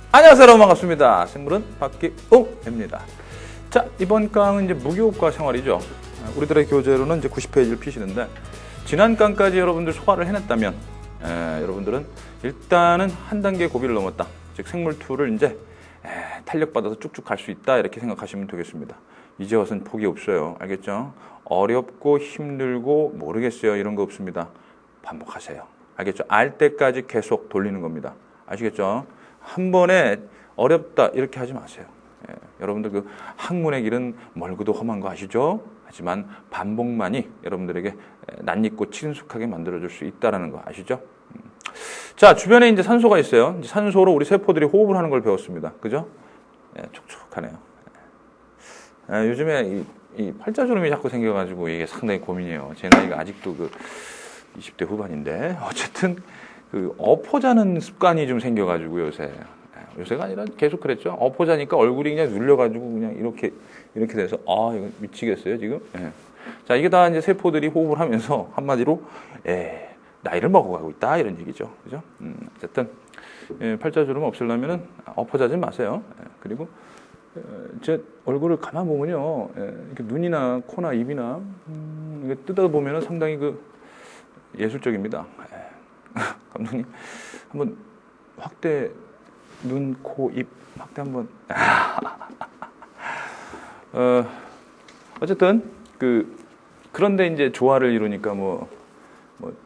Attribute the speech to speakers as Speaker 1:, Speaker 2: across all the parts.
Speaker 1: 안녕하세요, 여러분 반갑습니다. 생물은 박기웅입니다. 자, 이번 강은 이제 무기호흡과 생활이죠. 우리들의 교재로는 이제 90페이지를 피시는데 지난 강까지 여러분들 소화를 해냈다면 여러분들은 일단은 한 단계 고비를 넘었다. 즉 생물2를 이제 탄력받아서 쭉쭉 갈 수 있다 이렇게 생각하시면 되겠습니다. 이제 와서는 포기 없어요. 알겠죠? 어렵고 힘들고 모르겠어요 이런 거 없습니다. 반복하세요. 알겠죠? 알 때까지 계속 돌리는 겁니다. 아시겠죠? 한 번에 어렵다 이렇게 하지 마세요. 여러분들 그 학문의 길은 멀고도 험한 거 아시죠? 하지만 반복만이 여러분들에게 낯익고 친숙하게 만들어줄 수 있다는 거 아시죠? 자, 주변에 이제 산소가 있어요. 이제 산소로 우리 세포들이 호흡을 하는 걸 배웠습니다. 그죠? 촉촉하네요. 요즘에 이 팔자주름이 자꾸 생겨가지고 이게 상당히 고민이에요. 제 나이가 아직도 그 20대 후반인데 어쨌든 그 엎어자는 습관이 좀 생겨가지고 요새가 아니라 계속 그랬죠. 엎어자니까 얼굴이 그냥 눌려가지고 그냥 이렇게 돼서 이거 미치겠어요 지금. 자, 이게 다 이제 세포들이 호흡을 하면서 한마디로 나이를 먹어가고 있다 이런 얘기죠. 그죠? 어쨌든 팔자주름 없애려면은 엎어자지 마세요. 그리고 제 얼굴을 가만 보면요, 이렇게 눈이나 코나 입이나 이게 뜯어 보면은 상당히 그 예술적입니다. 감독님 한번 확대 눈, 코, 입 확대 한번. 어쨌든 그런데 이제 조화를 이루니까 뭐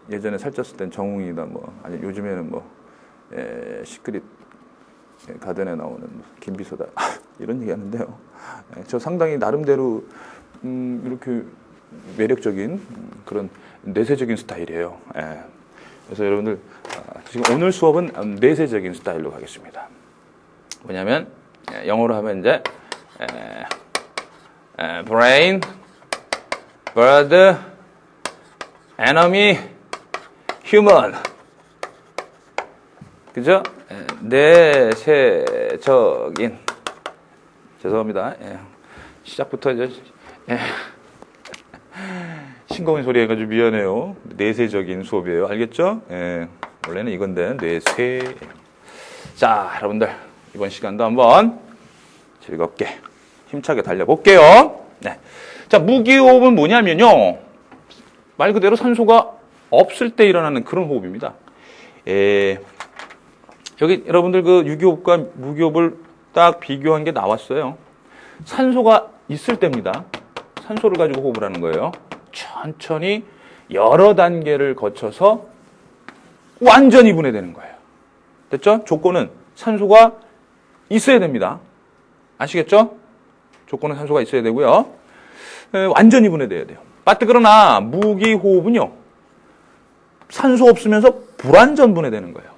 Speaker 1: 예전에 살쪘을 땐 정웅이다 아니 요즘에는 시크릿 가든에 나오는 김비소다 이런 얘기 하는데요. 저 상당히 나름대로 이렇게 매력적인 그런 내세적인 스타일이에요. 그래서 여러분들 지금 오늘 수업은 내세적인 스타일로 가겠습니다. 뭐냐면 영어로 하면 이제 brain, bird, enemy, human. 그죠? 내세적인. 죄송합니다. 시작부터 이제 싱거운 소리 해가지고 미안해요. 내세적인 수업이에요. 알겠죠? 원래는 이건데 뇌세. 자, 여러분들 이번 시간도 한번 즐겁게 힘차게 달려볼게요. 네. 자, 무기호흡은 뭐냐면요, 말 그대로 산소가 없을 때 일어나는 그런 호흡입니다. 여기 여러분들 그 유기호흡과 무기호흡을 딱 비교한 게 나왔어요. 산소가 있을 때입니다. 산소를 가지고 호흡을 하는 거예요. 천천히 여러 단계를 거쳐서 완전히 분해되는 거예요. 됐죠? 조건은 산소가 있어야 됩니다. 아시겠죠? 조건은 산소가 있어야 되고요. 완전히 분해돼야 돼요. 그러나 무기호흡은요, 산소 없으면서 불완전 분해되는 거예요.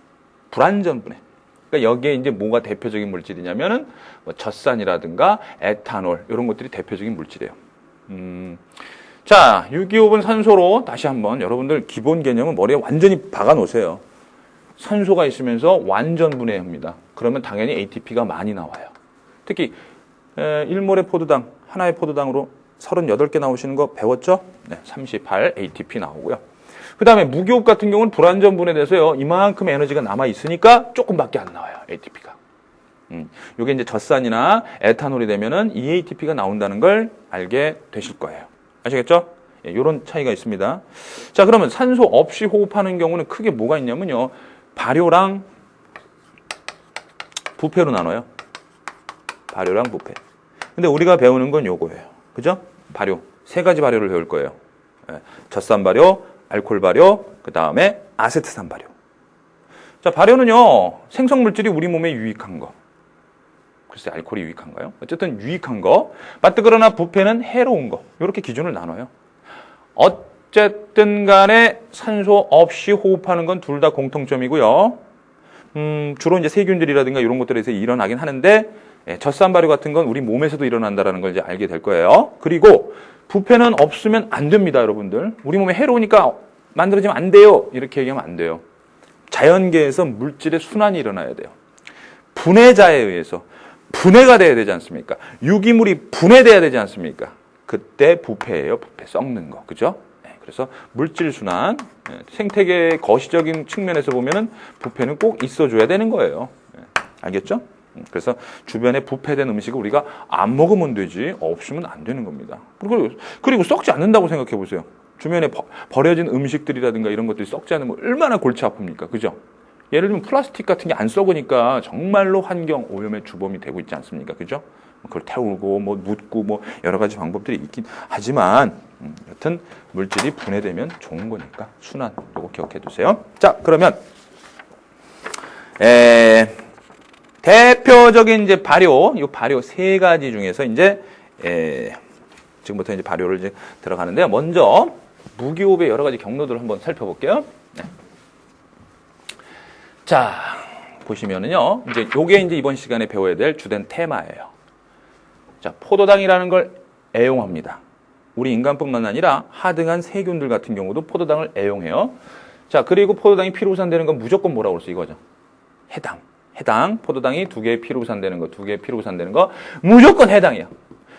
Speaker 1: 불완전 분해. 그러니까 여기에 이제 뭐가 대표적인 물질이냐면은 젖산이라든가 에탄올 이런 것들이 대표적인 물질이에요. 자, 유기호흡은 산소로 다시 한번 여러분들 기본 개념은 머리에 완전히 박아 놓으세요. 산소가 있으면서 완전 분해합니다. 그러면 당연히 ATP가 많이 나와요. 특히 1몰의 포도당, 하나의 포도당으로 38개 나오시는 거 배웠죠? 네, 38 ATP 나오고요. 그 다음에 무기호흡 같은 경우는 불완전 분해돼서요, 이만큼 에너지가 남아 있으니까 조금밖에 안 나와요, ATP가. 이게 이제 젖산이나 에탄올이 되면은 이 ATP가 나온다는 걸 알게 되실 거예요. 아시겠죠? 이런 차이가 있습니다. 자, 그러면 산소 없이 호흡하는 경우는 크게 뭐가 있냐면요, 발효랑 부패로 나눠요. 발효랑 부패. 근데 우리가 배우는 건 요거예요. 그죠? 발효. 3가지 발효를 배울 거예요. 젖산 발효, 알코올 발효, 그 다음에 아세트산 발효. 자, 발효는요, 생성물질이 우리 몸에 유익한 거. 글쎄, 알코올이 유익한가요? 어쨌든 유익한 거. 그러나 부패는 해로운 거. 이렇게 기준을 나눠요. 어쨌든 간에 산소 없이 호흡하는 건 둘 다 공통점이고요. 주로 이제 세균들이라든가 이런 것들에서 일어나긴 하는데, 젖산 발효 같은 건 우리 몸에서도 일어난다는 걸 이제 알게 될 거예요. 그리고 부패는 없으면 안 됩니다, 여러분들. 우리 몸에 해로우니까 만들어지면 안 돼요. 이렇게 얘기하면 안 돼요. 자연계에서 물질의 순환이 일어나야 돼요. 분해자에 의해서 분해가 돼야 되지 않습니까? 유기물이 분해돼야 되지 않습니까? 그때 부패예요. 부패, 썩는 거. 그죠? 그래서 물질 순환, 생태계의 거시적인 측면에서 보면은 부패는 꼭 있어줘야 되는 거예요. 알겠죠? 그래서 주변에 부패된 음식을 우리가 안 먹으면 되지 없으면 안 되는 겁니다. 그리고 썩지 않는다고 생각해 보세요. 주변에 버려진 음식들이라든가 이런 것들이 썩지 않으면 얼마나 골치 아픕니까? 그죠? 예를 들면 플라스틱 같은 게 안 썩으니까 정말로 환경 오염의 주범이 되고 있지 않습니까? 그죠? 그걸 태우고 뭐 묻고 뭐 여러 가지 방법들이 있긴 하지만 여튼 물질이 분해되면 좋은 거니까 순환 요거 기억해 두세요. 자, 그러면 대표적인 이제 발효, 이 발효 세 가지 중에서 이제 지금부터 이제 발효를 이제 들어가는데요. 먼저 무기호흡의 여러 가지 경로들을 한번 살펴볼게요. 네. 자, 보시면은요, 이제 요게 이제 이번 시간에 배워야 될 주된 테마예요. 자, 포도당이라는 걸 애용합니다. 우리 인간뿐만 아니라 하등한 세균들 같은 경우도 포도당을 애용해요. 자, 그리고 포도당이 피로부산되는 건 무조건 뭐라고 그랬어 이거죠? 해당. 포도당이 2개의 피로부산되는 거, 2개의 피로부산되는 거 무조건 해당이야.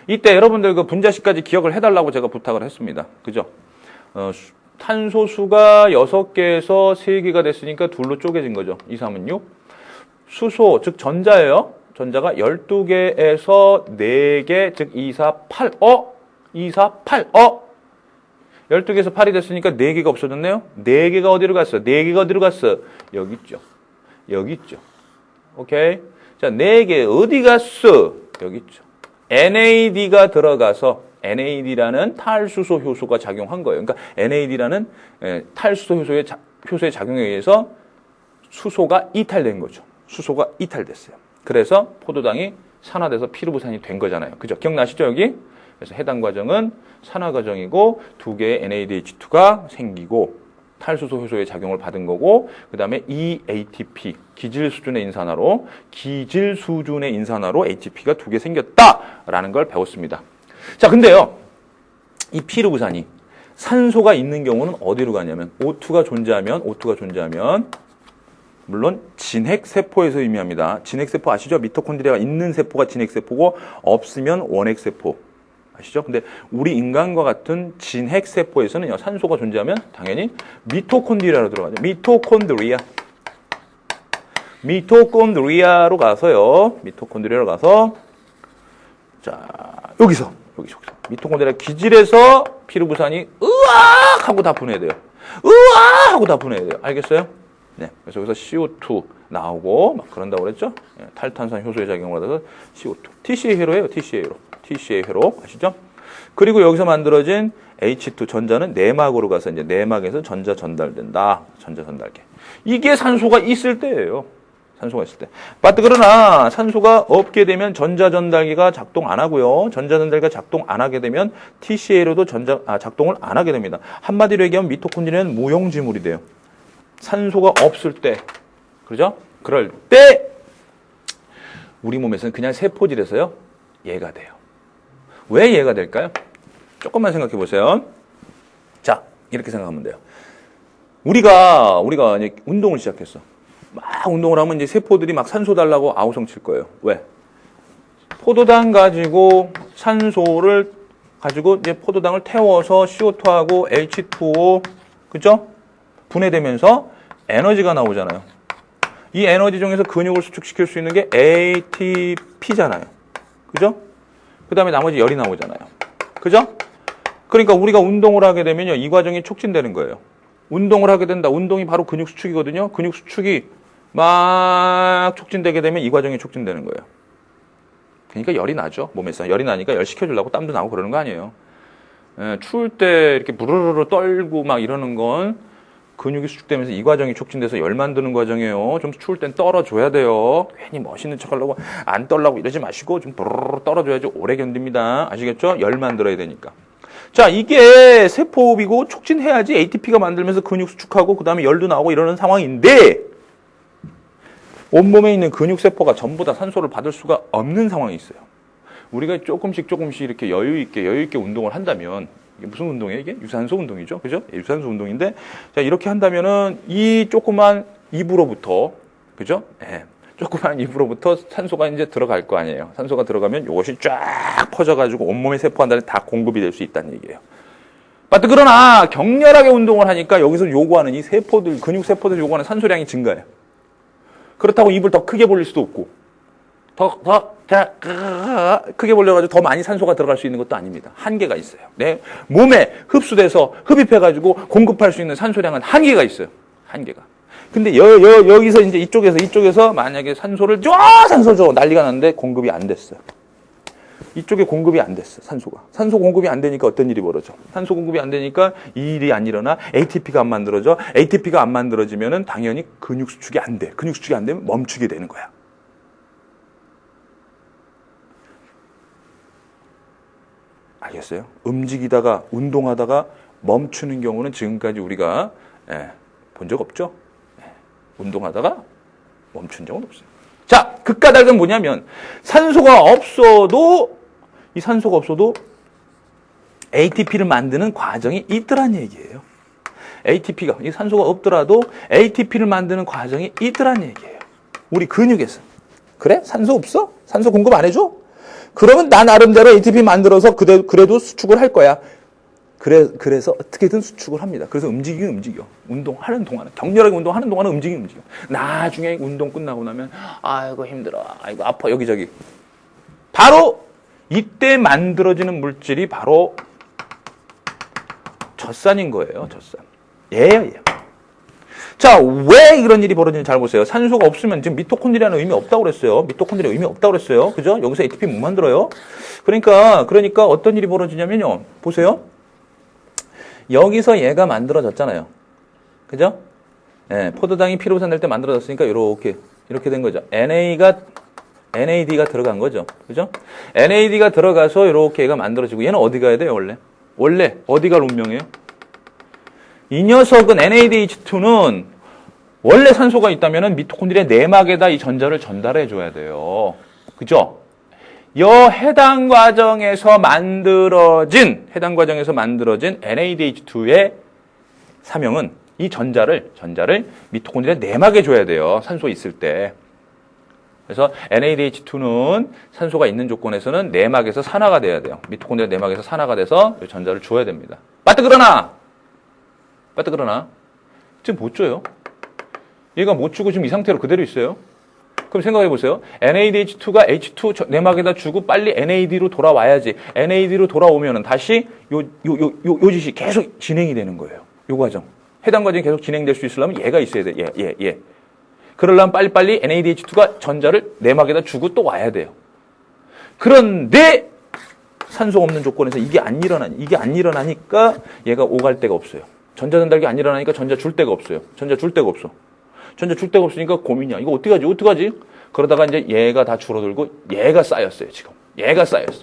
Speaker 1: 이때 여러분들 그 분자식까지 기억을 해달라고 제가 부탁을 했습니다. 그죠? 탄소수가 6개에서 3개가 됐으니까 둘로 쪼개진 거죠. 2, 3은 6. 수소, 즉 전자예요. 전자가 12개에서 4개, 즉 2, 4, 8. 2, 4, 8. 12개에서 8이 됐으니까 4개가 없어졌네요. 4개가 어디로 갔어? 4개가 어디로 갔어? 여기 있죠. 여기 있죠. 오케이? 자, 4개 어디 갔어? 여기 있죠. NAD가 들어가서 NAD라는 탈수소 효소가 작용한 거예요. 그러니까 NAD라는 탈수소 효소의 작용에 의해서 수소가 이탈된 거죠. 수소가 이탈됐어요. 그래서 포도당이 산화돼서 피루부산이 된 거잖아요. 그죠? 기억나시죠, 여기? 그래서 해당 과정은 산화 과정이고 2개의 NADH2가 생기고 탈수소 효소의 작용을 받은 거고 그 다음에 ATP, 기질 수준의 인산화로 ATP가 2개 생겼다라는 걸 배웠습니다. 자, 근데요, 이 피루부산이 산소가 있는 경우는 어디로 가냐면 O2가 존재하면 물론 진핵세포에서 의미합니다. 진핵세포 아시죠? 미토콘드리아가 있는 세포가 진핵세포고 없으면 원핵세포. 아시죠? 근데 우리 인간과 같은 진핵세포에서는 산소가 존재하면 당연히 미토콘드리아로 들어가죠. 미토콘드리아로 가서요. 미토콘드리아로 가서 자, 여기서 미토콘드리아 기질에서 피루부산이 으악 하고 다 분해돼요. 알겠어요? 네. 그래서 여기서 CO2 나오고 막 그런다고 그랬죠? 네, 탈탄산 효소의 작용을 받아서 CO2. TCA 회로예요. TCA 회로 아시죠? 그리고 여기서 만들어진 H2 전자는 내막으로 가서 이제 내막에서 전자 전달된다. 전자 전달계. 이게 산소가 있을 때예요. 산소가 있을 때. 그러나 산소가 없게 되면 전자 전달기가 작동 안 하고요. 전자 전달기가 작동 안 하게 되면 TCA로도 작동을 안 하게 됩니다. 한마디로 얘기하면 미토콘드리아는 무용지물이 돼요. 산소가 없을 때. 그렇죠? 그럴 때 우리 몸에서는 그냥 세포질에서요. 얘가 돼요. 왜 얘가 될까요? 조금만 생각해 보세요. 자, 이렇게 생각하면 돼요. 우리가 이제 운동을 시작했어. 막 운동을 하면 이제 세포들이 막 산소 달라고 아우성 칠 거예요. 왜? 포도당 가지고 산소를 가지고 이제 포도당을 태워서 CO2하고 H2O, 그죠? 분해되면서 에너지가 나오잖아요. 이 에너지 중에서 근육을 수축시킬 수 있는 게 ATP잖아요. 그죠? 그 다음에 나머지 열이 나오잖아요. 그죠? 그러니까 우리가 운동을 하게 되면요, 이 과정이 촉진되는 거예요. 운동을 하게 된다. 운동이 바로 근육 수축이거든요. 근육 수축이 막 촉진되게 되면 이 과정이 촉진되는 거예요. 그러니까 열이 나죠. 몸에서. 열이 나니까 열 식혀주려고 땀도 나고 그러는 거 아니에요. 추울 때 이렇게 부르르르 떨고 막 이러는 건 근육이 수축되면서 이 과정이 촉진돼서 열 만드는 과정이에요. 좀 추울 땐 떨어줘야 돼요. 괜히 멋있는 척 하려고 안 떨라고 이러지 마시고 좀 부르르 떨어줘야지 오래 견딥니다. 아시겠죠? 열 만들어야 되니까. 자, 이게 세포호흡이고 촉진해야지 ATP가 만들면서 근육 수축하고 그 다음에 열도 나오고 이러는 상황인데 온몸에 있는 근육세포가 전부 다 산소를 받을 수가 없는 상황이 있어요. 우리가 조금씩 이렇게 여유 있게 운동을 한다면 이게 무슨 운동이에요? 이게 유산소 운동이죠. 그죠? 유산소 운동인데 자, 이렇게 한다면은 이 조그만 입으로부터 그죠? 네. 조그만 입으로부터 산소가 이제 들어갈 거 아니에요. 산소가 들어가면 이것이 쫙 퍼져가지고 온몸의 세포 한 달에 다 공급이 될 수 있다는 얘기예요. 그러나 격렬하게 운동을 하니까 여기서 요구하는 이 세포들, 근육 세포들 요구하는 산소량이 증가해요. 그렇다고 입을 더 크게 벌릴 수도 없고 크게 벌려가지고 더 많이 산소가 들어갈 수 있는 것도 아닙니다. 한계가 있어요. 내 몸에 흡수돼서 흡입해가지고 공급할 수 있는 산소량은 한계가 있어요. 한계가. 근데 여기서 이제 이쪽에서 만약에 산소를 산소 줘 난리가 났는데 공급이 안 됐어요. 이쪽에 공급이 안 됐어, 산소가. 산소 공급이 안 되니까 어떤 일이 벌어져? 산소 공급이 안 되니까 이 일이 안 일어나. ATP가 안 만들어져. ATP가 안 만들어지면은 당연히 근육 수축이 안 돼. 근육 수축이 안 되면 멈추게 되는 거야. 알겠어요? 움직이다가, 운동하다가 멈추는 경우는 지금까지 우리가 본 적 없죠? 운동하다가 멈춘 적은 없어요. 자, 그 까닭은 뭐냐면 산소가 없어도 ATP를 만드는 과정이 있더란 얘기예요. ATP가 이 산소가 없더라도 ATP를 만드는 과정이 있더란 얘기예요. 우리 근육에서. 그래? 산소 없어? 산소 공급 안 해줘? 그러면 나 나름대로 ATP 만들어서 그래도 수축을 할 거야. 그래서 어떻게든 수축을 합니다. 그래서 움직여. 운동하는 동안은, 격렬하게 운동하는 동안은 움직여. 나중에 운동 끝나고 나면, 아이고, 힘들어. 아이고, 아파. 여기저기. 바로, 이때 만들어지는 물질이 바로 젖산인 거예요, 젖산. 얘예요. 자, 왜 이런 일이 벌어지는지 잘 보세요. 산소가 없으면 지금 미토콘드리아는 의미 없다고 그랬어요. 미토콘드리아 의미 없다고 그랬어요. 그죠? 여기서 ATP 못 만들어요. 그러니까 어떤 일이 벌어지냐면요. 보세요. 여기서 얘가 만들어졌잖아요. 그죠? 예, 포도당이 피로부산 될 때 만들어졌으니까 이렇게 된 거죠. NAD가 들어간 거죠. 그죠? NAD가 들어가서 이렇게 얘가 만들어지고 얘는 어디 가야 돼요, 원래 어디가 운명이에요? 이 녀석은 NADH2는 원래 산소가 있다면 미토콘드리아 내막에다 이 전자를 전달해 줘야 돼요. 그죠? 해당 과정에서 만들어진 NADH2의 사명은 이 전자를 미토콘드리아 내막에 줘야 돼요. 산소 있을 때. 그래서 NADH2는 산소가 있는 조건에서는 내막에서 산화가 돼야 돼요. 미토콘드리아 내막에서 산화가 돼서 이 전자를 줘야 됩니다. 빠뜨 그러나 지금 못 줘요. 얘가 못 주고 지금 이 상태로 그대로 있어요. 그럼 생각해 보세요. NADH2가 H2 내막에다 주고 빨리 NAD로 돌아와야지. NAD로 돌아오면은 다시 요 짓이 계속 진행이 되는 거예요. 요 과정. 해당 과정이 계속 진행될 수 있으려면 얘가 있어야 돼. 얘. 그러려면 빨리빨리 NADH2가 전자를 내막에다 주고 또 와야 돼요. 그런데 산소 없는 조건에서 이게 안 일어나니까 얘가 오갈 데가 없어요. 전자 전달이 안 일어나니까 전자 줄 데가 없어요. 전자 줄 데가 없으니까 고민이야. 이거 어떡하지? 그러다가 이제 얘가 다 줄어들고 얘가 쌓였어요, 지금. 얘가 쌓였어.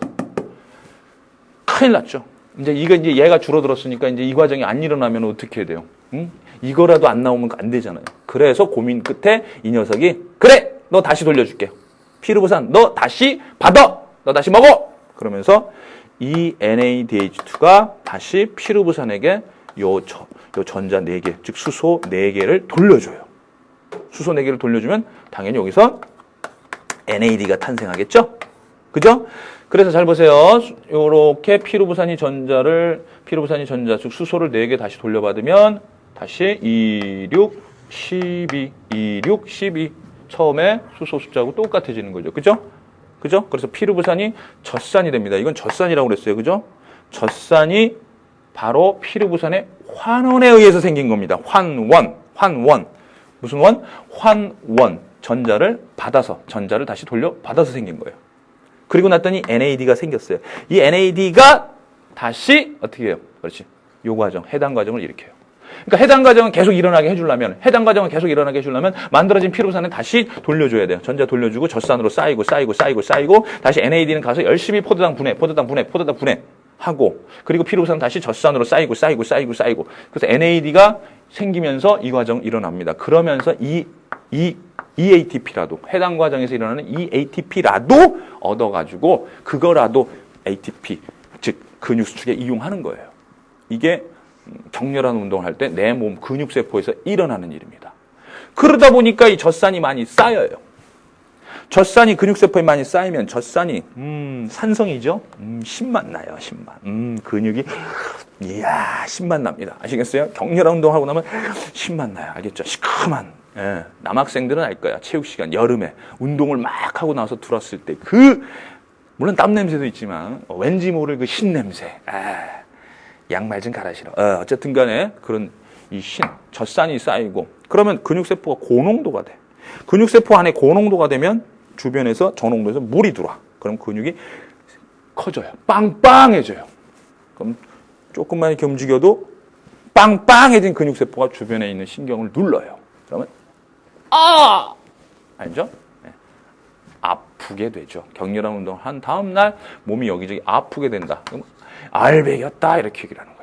Speaker 1: 큰일 났죠. 이제 얘가 줄어들었으니까 이제 이 과정이 안 일어나면 어떻게 해야 돼요? 응? 이거라도 안 나오면 안 되잖아요. 그래서 고민 끝에 이 녀석이 그래! 너 다시 돌려줄게. 피르부산 너 다시 받아! 너 다시 먹어! 그러면서 이 NADH2가 다시 피르부산에게 요 전자 4개, 즉 수소 4개를 돌려줘요. 수소 4개를 돌려주면 당연히 여기서 NAD가 탄생하겠죠? 그죠? 그래서 잘 보세요. 요렇게 피르부산이 전자, 즉 수소를 4개 다시 돌려받으면 다시 26, 12 처음에 수소 숫자하고 똑같아지는 거죠. 그죠? 그래서 피르부산이 젖산이 됩니다. 이건 젖산이라고 그랬어요. 그죠? 젖산이 바로 피르부산의 환원에 의해서 생긴 겁니다. 환원. 무슨 원? 환원. 전자를 다시 돌려받아서 생긴 거예요. 그리고 났더니 NAD가 생겼어요. 이 NAD가 다시 어떻게 해요? 그렇지. 요 과정, 해당 과정을 일으켜요. 그러니까 해당 과정은 계속 일어나게 해주려면 만들어진 피르부산을 다시 돌려줘야 돼요. 전자 돌려주고 젖산으로 쌓이고 다시 NAD는 가서 열심히 포도당 분해 하고, 그리고 피르부산은 다시 젖산으로 쌓이고 그래서 NAD가 생기면서 이 과정 일어납니다. 그러면서 이 ATP라도 해당 과정에서 일어나는 이 ATP라도 얻어가지고 그거라도 ATP 즉 근육 수축에 이용하는 거예요. 이게 격렬한 운동을 할 때 내 몸 근육세포에서 일어나는 일입니다. 그러다 보니까 이 젖산이 많이 쌓여요. 젖산이 근육세포에 많이 쌓이면 젖산이 산성이죠. 신만 나요. 근육이 신만 납니다. 아시겠어요? 격렬한 운동하고 나면 신만 나요. 알겠죠? 시큼한 예, 남학생들은 알 거야. 체육 시간, 여름에 운동을 막 하고 나서 들어왔을 때 물론 땀 냄새도 있지만 왠지 모를 그 신 냄새. 양말 좀 갈아 신어. 어쨌든 간에 그런 이 젖산이 쌓이고 그러면 근육세포가 고농도가 돼. 근육세포 안에 고농도가 되면 주변에서 저농도에서 물이 들어와. 그럼 근육이 커져요. 빵빵해져요. 그럼 조금만 이렇게 움직여도 빵빵해진 근육세포가 주변에 있는 신경을 눌러요. 그러면 알죠? 네. 아프게 되죠. 격렬한 운동을 한 다음 날 몸이 여기저기 아프게 된다. 그럼 알배겼다 이렇게 얘기를 하는 거예요.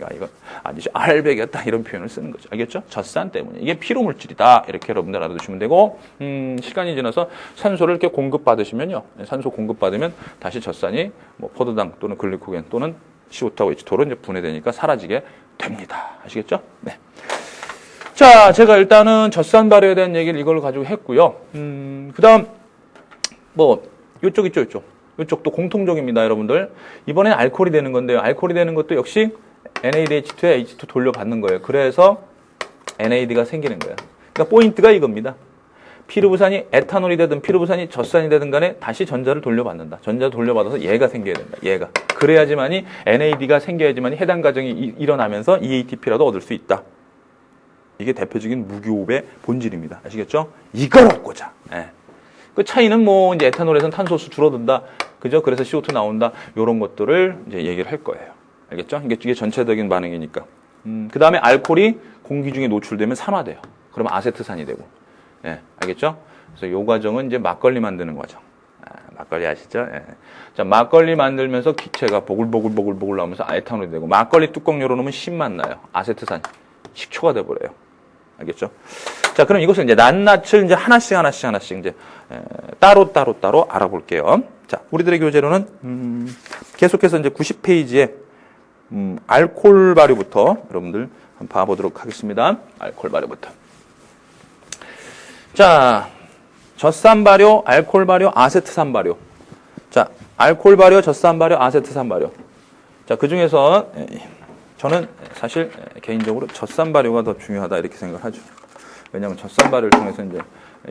Speaker 1: 야, 이거 아니죠. 알배겼다 이런 표현을 쓰는 거죠. 알겠죠? 젖산 때문에. 이게 피로물질이다. 이렇게 여러분들 알아두시면 되고 시간이 지나서 산소를 이렇게 공급받으시면요. 산소 공급받으면 다시 젖산이 뭐 포도당 또는 글리코겐 또는 CO2하고 H2로 이제 분해되니까 사라지게 됩니다. 아시겠죠? 네. 자, 제가 일단은 젖산 발효에 대한 얘기를 이걸 가지고 했고요. 그 다음, 요쪽 있죠, 요쪽. 요쪽도 공통적입니다, 여러분들. 이번엔 알코올이 되는 건데요. 알코올이 되는 것도 역시 NADH2에 H2 돌려받는 거예요. 그래서 NAD가 생기는 거예요. 그러니까 포인트가 이겁니다. 피루부산이 에탄올이 되든 피루부산이 젖산이 되든 간에 다시 전자를 돌려받는다. 전자를 돌려받아서 얘가 생겨야 된다. 얘가. 그래야지만이 NAD가 생겨야지만이 해당 과정이 일어나면서 EATP라도 얻을 수 있다. 이게 대표적인 무교흡의 본질입니다. 아시겠죠? 이걸 얻고자. 예. 그 차이는 이제 에탄올에서는 탄소수 줄어든다. 그죠? 그래서 CO2 나온다. 요런 것들을 이제 얘기를 할 거예요. 알겠죠? 이게 전체적인 반응이니까. 그 다음에 알코올이 공기 중에 노출되면 산화돼요. 그러면 아세트산이 되고. 예. 알겠죠? 그래서 요 과정은 이제 막걸리 만드는 과정. 막걸리 아시죠? 예. 자, 막걸리 만들면서 기체가 보글보글 나오면서 에탄올이 되고, 막걸리 뚜껑 열어놓으면 신맛 나요. 아세트산. 식초가 돼버려요. 알겠죠? 자, 그럼 이것을 이제 낱낱을 이제 하나씩 이제 따로 알아볼게요. 자, 우리들의 교재로는 계속해서 이제 90페이지에 알코올 발효부터 여러분들 한번 봐보도록 하겠습니다. 알코올 발효부터. 자, 젖산 발효, 알코올 발효, 아세트산 발효. 자, 알코올 발효, 젖산 발효, 아세트산 발효. 자, 그 중에서 저는 사실 개인적으로 젖산 발효가 더 중요하다 이렇게 생각을 하죠. 왜냐하면 젖산 발효를 통해서 이제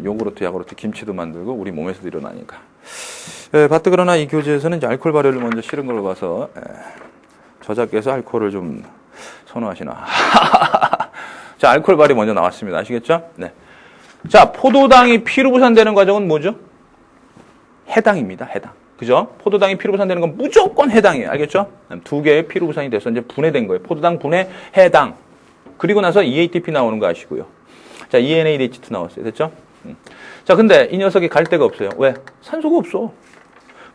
Speaker 1: 요구르트, 야구르트, 김치도 만들고 우리 몸에서도 일어나니까. 바트 그러나 이 교재에서는 이제 알코올 발효를 먼저 실은 걸 봐서 저자께서 알코올을 좀 선호하시나. 자, 알코올 발효 먼저 나왔습니다. 아시겠죠? 네. 자, 포도당이 피루부산되는 과정은 뭐죠? 해당입니다. 해당. 그죠? 포도당이 피루부산되는 건 무조건 해당이에요. 알겠죠? 두 개의 피루부산이 돼서 이제 분해된 거예요. 포도당 분해, 해당. 그리고 나서 EATP 나오는 거 아시고요. 자, ENADH2 나왔어요. 됐죠? 자, 근데 이 녀석이 갈 데가 없어요. 왜? 산소가 없어.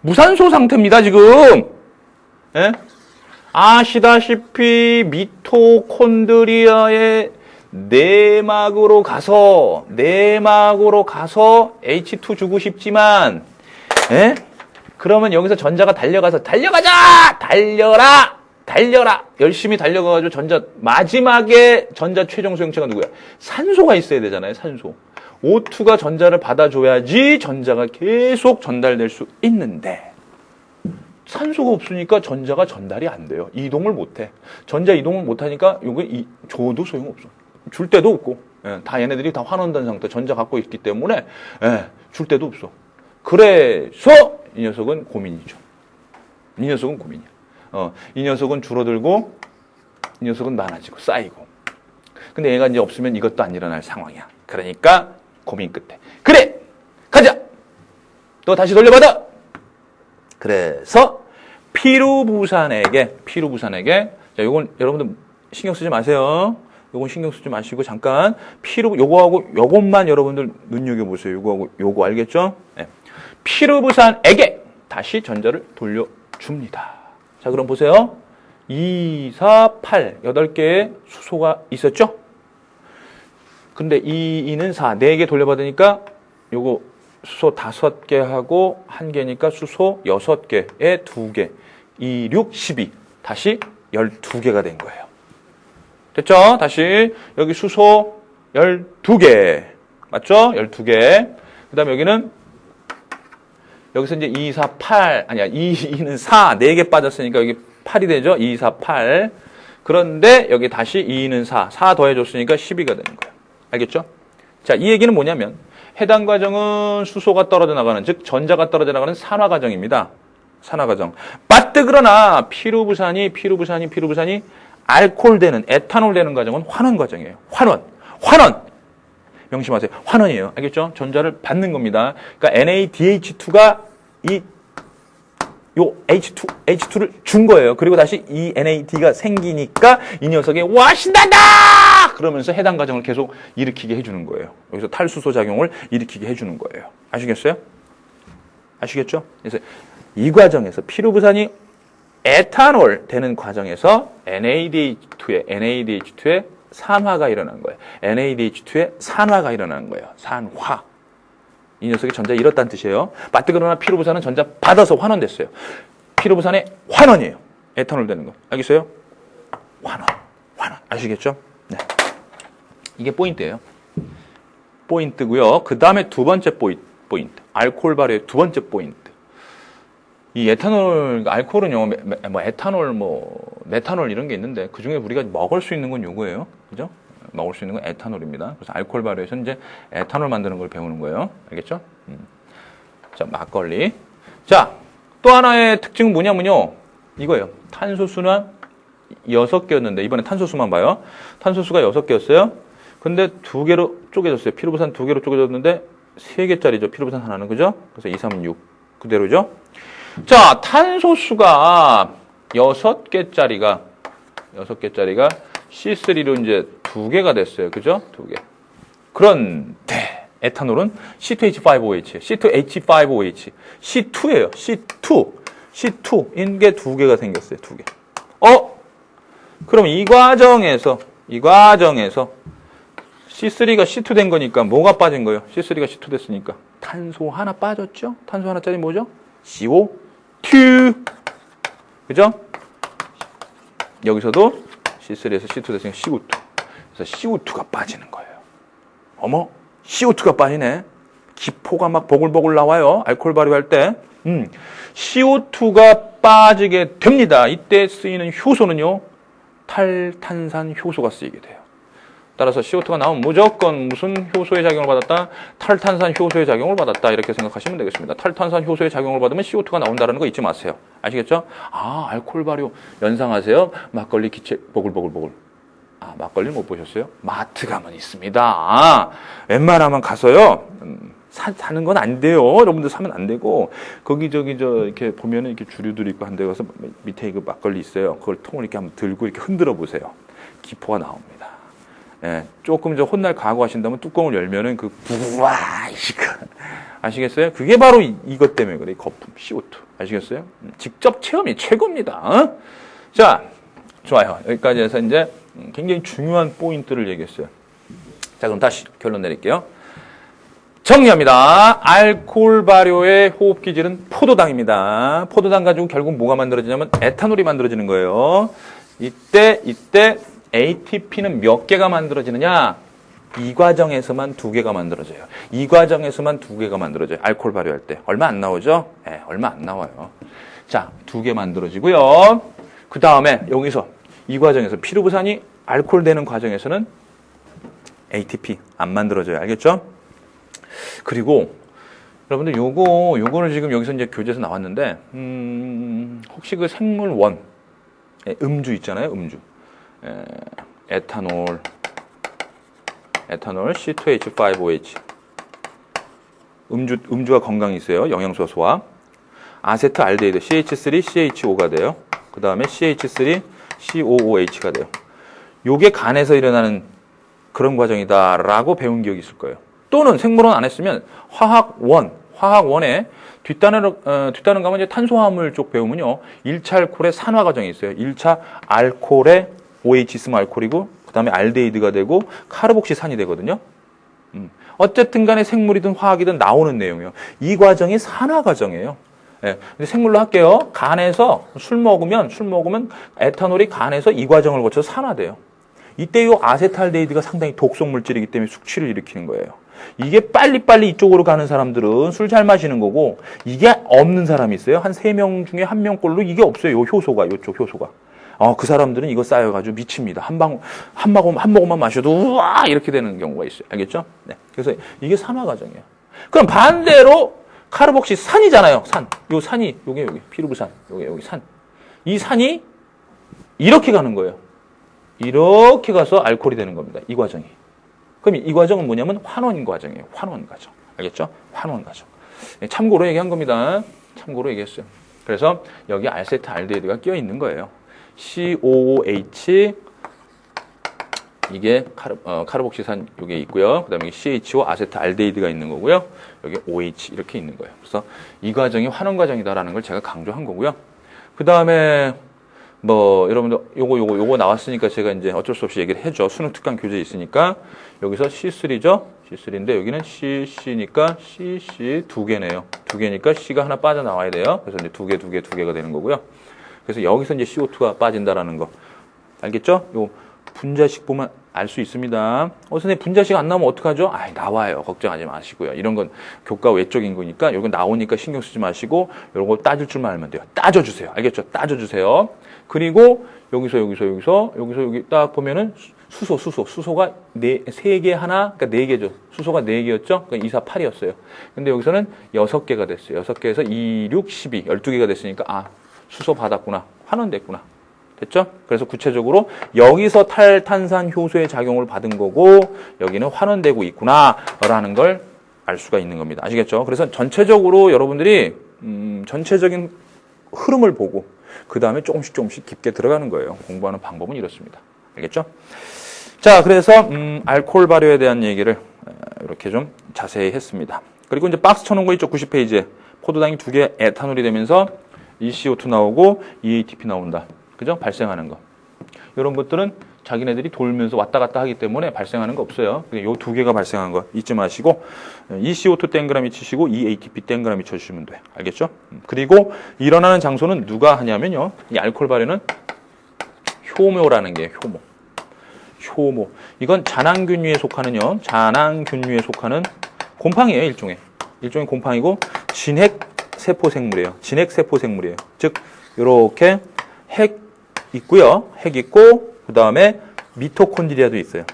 Speaker 1: 무산소 상태입니다, 지금. 예? 아시다시피 미토콘드리아의 내막으로 가서 H2 주고 싶지만, 예? 그러면 여기서 전자가 달려가서 달려라! 열심히 달려가가지고 마지막에 전자 최종 수용체가 누구야? 산소가 있어야 되잖아요, 산소. O2가 전자를 받아줘야지 전자가 계속 전달될 수 있는데, 산소가 없으니까 전자가 전달이 안 돼요. 이동을 못 해. 전자 이동을 못 하니까 요게 줘도 소용없어. 줄 데도 없고. 예, 다 얘네들이 다 환원된 상태, 전자 갖고 있기 때문에, 줄 데도 없어. 그래서 이 녀석은 고민이죠. 이 녀석은 고민이야. 이 녀석은 줄어들고, 이 녀석은 많아지고, 쌓이고. 근데 얘가 이제 없으면 이것도 안 일어날 상황이야. 그러니까, 고민 끝에. 그래! 가자! 또 다시 돌려받아! 그래서, 피루부산에게, 자, 요건 여러분들 신경 쓰지 마세요. 요건 신경 쓰지 마시고, 잠깐, 요거하고, 요것만 여러분들 눈여겨보세요. 요거하고, 요거 알겠죠? 네. 피루부산에게 다시 전자를 돌려줍니다. 자, 그럼 보세요. 2, 4, 8, 8개의 수소가 있었죠? 근데 2는 4, 4개 돌려받으니까 요거 수소 5개하고 1개니까 수소 6개에 2개, 2, 6, 12. 다시 12개가 된 거예요. 됐죠? 다시 여기 수소 12개. 맞죠? 12개. 그 다음에 여기서 이제 2, 4, 8, 아니야, 2는 4, 4개 빠졌으니까 여기 8이 되죠? 2, 4, 8. 그런데 여기 다시 2는 4, 4 더해줬으니까 12가 되는 거예요. 알겠죠? 자, 이 얘기는 뭐냐면 해당 과정은 수소가 떨어져 나가는, 즉 전자가 떨어져 나가는 산화 과정입니다. 산화 과정. 그러나 피루부산이 알코올 되는, 에탄올 되는 과정은 환원 과정이에요. 환원. 명심하세요. 환원이에요. 알겠죠? 전자를 받는 겁니다. 그러니까 NADH2가 요 H2를 준 거예요. 그리고 다시 이 NAD가 생기니까 이 녀석이 와 신난다! 그러면서 해당 과정을 계속 일으키게 해주는 거예요. 여기서 탈수소 작용을 일으키게 해주는 거예요. 아시겠어요? 아시겠죠? 그래서 이 과정에서 피루부산이 에탄올 되는 과정에서 NADH2의 산화가 일어난 거예요. NADH2의 산화가 일어나는 거예요. 산화. 이 녀석이 전자 잃었다는 뜻이에요. 그러나 피루부산은 전자 받아서 환원됐어요. 피루부산의 환원이에요. 에탄올 되는 거. 알겠어요? 환원. 아시겠죠? 네. 이게 포인트예요. 포인트고요. 그 다음에 두 번째 포인트. 알코올 발효의 두 번째 포인트. 이 에탄올, 알코올은요, 에탄올, 메탄올 이런 게 있는데 그 중에 우리가 먹을 수 있는 건 요거예요. 그죠? 먹을 수 있는 건 에탄올입니다. 그래서 알코올 발효에서 이제 에탄올 만드는 걸 배우는 거예요. 알겠죠? 자, 막걸리. 자, 또 하나의 특징은 뭐냐면요. 이거예요. 탄소수는 6개였는데, 이번에 탄소수만 봐요. 탄소수가 6개였어요. 근데 2개로 쪼개졌어요. 피루부산 2개로 쪼개졌는데, 3개짜리죠. 피루부산 하나는. 그죠? 그래서 2, 3, 6. 그대로죠? 자, 탄소수가 6개짜리가 C3로 이제 2개가 됐어요. 그죠? 2개. 그런데 에탄올은 C2H5OH, C2H5OH, C2예요. C2인 게 2개가 생겼어요. 2개. 그럼 이 과정에서 C3가 C2 된 거니까 뭐가 빠진 거예요? C3가 C2 됐으니까 탄소 하나 빠졌죠? 탄소 하나짜리 뭐죠? CO2. 그죠? 여기서도 C3에서 C2 됐으니까 CO2. 그래서 CO2가 빠지는 거예요. 어머, CO2가 빠지네. 기포가 막 보글보글 나와요. 알코올 발효할 때. CO2가 빠지게 됩니다. 이때 쓰이는 효소는요, 탈탄산 효소가 쓰이게 돼요. 따라서 CO2가 나오면 무조건 무슨 효소의 작용을 받았다? 탈탄산 효소의 작용을 받았다. 이렇게 생각하시면 되겠습니다. 탈탄산 효소의 작용을 받으면 CO2가 나온다는 거 잊지 마세요. 아시겠죠? 알코올 발효 연상하세요. 막걸리 기체 보글보글보글. 막걸리 못 보셨어요? 마트 가면 있습니다. 웬만하면 가서요. 사는 건 안 돼요. 여러분들 사면 안 되고 거기 이렇게 보면은 이렇게 주류들이 있고 한 데 가서 밑에 그 막걸리 있어요. 그걸 통을 이렇게 한번 들고 이렇게 흔들어 보세요. 기포가 나옵니다. 예, 조금 혼날 각오하신다면 뚜껑을 열면은 그 부와 아시겠어요? 그게 바로 이것 때문에 그래. 거품 CO2 아시겠어요? 직접 체험이 최고입니다. 자, 좋아요. 여기까지 해서 이제 굉장히 중요한 포인트를 얘기했어요. 자, 그럼 다시 결론 내릴게요. 정리합니다. 알코올 발효의 호흡 기질은 포도당입니다. 포도당 가지고 결국 뭐가 만들어지냐면 에탄올이 만들어지는 거예요. 이때 ATP는 몇 개가 만들어지느냐? 이 과정에서만 2개가 만들어져요. 이 과정에서만 2개가 만들어져요. 알코올 발효할 때. 얼마 안 나오죠? 네, 얼마 안 나와요. 자, 2개 만들어지고요. 그 다음에 여기서 이 과정에서 피루부산이 알코올 되는 과정에서는 ATP 안 만들어져요. 알겠죠? 그리고 여러분들 요거를 지금 여기서 이제 교재에서 나왔는데 혹시 그 생물원 음주 있잖아요. 음주. 에탄올 C2H5OH 음주가 건강이 있어요. 영양소와 소화. 아세트알데히드 CH3CHO가 돼요. 그 다음에 CH3COOH가 돼요. 요게 간에서 일어나는 그런 과정이다라고 배운 기억이 있을 거예요. 또는 생물원 안 했으면 화학원에 뒷단으로 가면 이제 탄소화물 쪽 배우면요. 1차 알코올의 산화 과정이 있어요. 1차 알코올의 OH 있으면 알코올이고 그 다음에 알데히드가 되고 카르복시산이 되거든요. 어쨌든 간에 생물이든 화학이든 나오는 내용이에요. 이 과정이 산화 과정이에요. 예. 근데 생물로 할게요. 간에서 술 먹으면 에탄올이 간에서 이 과정을 거쳐서 산화돼요. 이때 이 아세트알데히드가 상당히 독성 물질이기 때문에 숙취를 일으키는 거예요. 이게 빨리빨리 이쪽으로 가는 사람들은 술 잘 마시는 거고, 이게 없는 사람이 있어요. 한 3명 중에 1명꼴로 이게 없어요. 요 효소가, 요쪽 효소가. 그 사람들은 이거 쌓여가지고 미칩니다. 한 모금만 마셔도, 우와! 이렇게 되는 경우가 있어요. 알겠죠? 네. 그래서 이게 산화 과정이에요. 그럼 반대로, 카르복시 산이잖아요. 산. 요 산이, 여기, 피루브산. 여기 산. 이 산이 이렇게 가는 거예요. 이렇게 가서 알코올이 되는 겁니다. 이 과정이. 그럼 이 과정은 뭐냐면 환원 과정이에요. 환원 과정. 알겠죠? 환원 과정. 참고로 얘기한 겁니다. 참고로 얘기했어요. 그래서 여기 알세트알데히드가 끼어 있는 거예요. COOH 이게 카르복시산 이게 있고요. 그다음에 CHO 아세트알데히드가 있는 거고요. 여기 OH 이렇게 있는 거예요. 그래서 이 과정이 환원 과정이다라는 걸 제가 강조한 거고요. 그다음에 뭐 여러분들 요거 나왔으니까 제가 이제 어쩔 수 없이 얘기를 해줘. 수능 특강 교재 있으니까 여기서 C3죠. C3인데 여기는 CC니까 CC 두 개네요. 두 개니까 C가 하나 빠져나와야 돼요. 그래서 이제 두 개가 되는 거고요. 그래서 여기서 이제 CO2가 빠진다라는 거. 알겠죠? 요 분자식 보면 알 수 있습니다. 선생님 분자식 안 나오면 어떡하죠? 나와요. 걱정하지 마시고요. 이런 건 교과 외적인 거니까 이건 나오니까 신경 쓰지 마시고 이런 거 따질 줄만 알면 돼요. 따져주세요. 알겠죠? 따져주세요. 그리고 여기서 여기 딱 보면은 수소가 3개 하나, 그러니까 4개죠. 수소가 4개였죠? 그러니까 2, 4, 8이었어요. 근데 여기서는 6개가 됐어요. 6개에서 2, 6, 12, 12개가 됐으니까 수소 받았구나. 환원됐구나. 됐죠? 그래서 구체적으로 여기서 탈탄산 효소의 작용을 받은 거고 여기는 환원되고 있구나 라는 걸 알 수가 있는 겁니다. 아시겠죠? 그래서 전체적으로 여러분들이 전체적인 흐름을 보고 그 다음에 조금씩 깊게 들어가는 거예요. 공부하는 방법은 이렇습니다. 알겠죠? 자, 그래서 알코올 발효에 대한 얘기를 이렇게 좀 자세히 했습니다. 그리고 이제 박스 쳐놓은 거 있죠? 90페이지에 포도당이 2개 에탄올이 되면서 ECO2 나오고 EATP 나온다. 그죠? 발생하는 거. 이런 것들은 자기네들이 돌면서 왔다 갔다 하기 때문에 발생하는 거 없어요. 요 2개가 발생한 거 잊지 마시고 ECO2 땡그라미 치시고 EATP 땡그라미 쳐주시면 돼요. 알겠죠? 그리고 일어나는 장소는 누가 하냐면요. 이 알코올 발효는 효모라는 게 효모. 이건 잔항균류에 속하는요. 잔항균류에 속하는 곰팡이에요. 일종의 곰팡이고 진핵세포 생물이에요. 즉 이렇게 핵 있고요. 핵 있고 그 다음에 미토콘드리아도 있어요.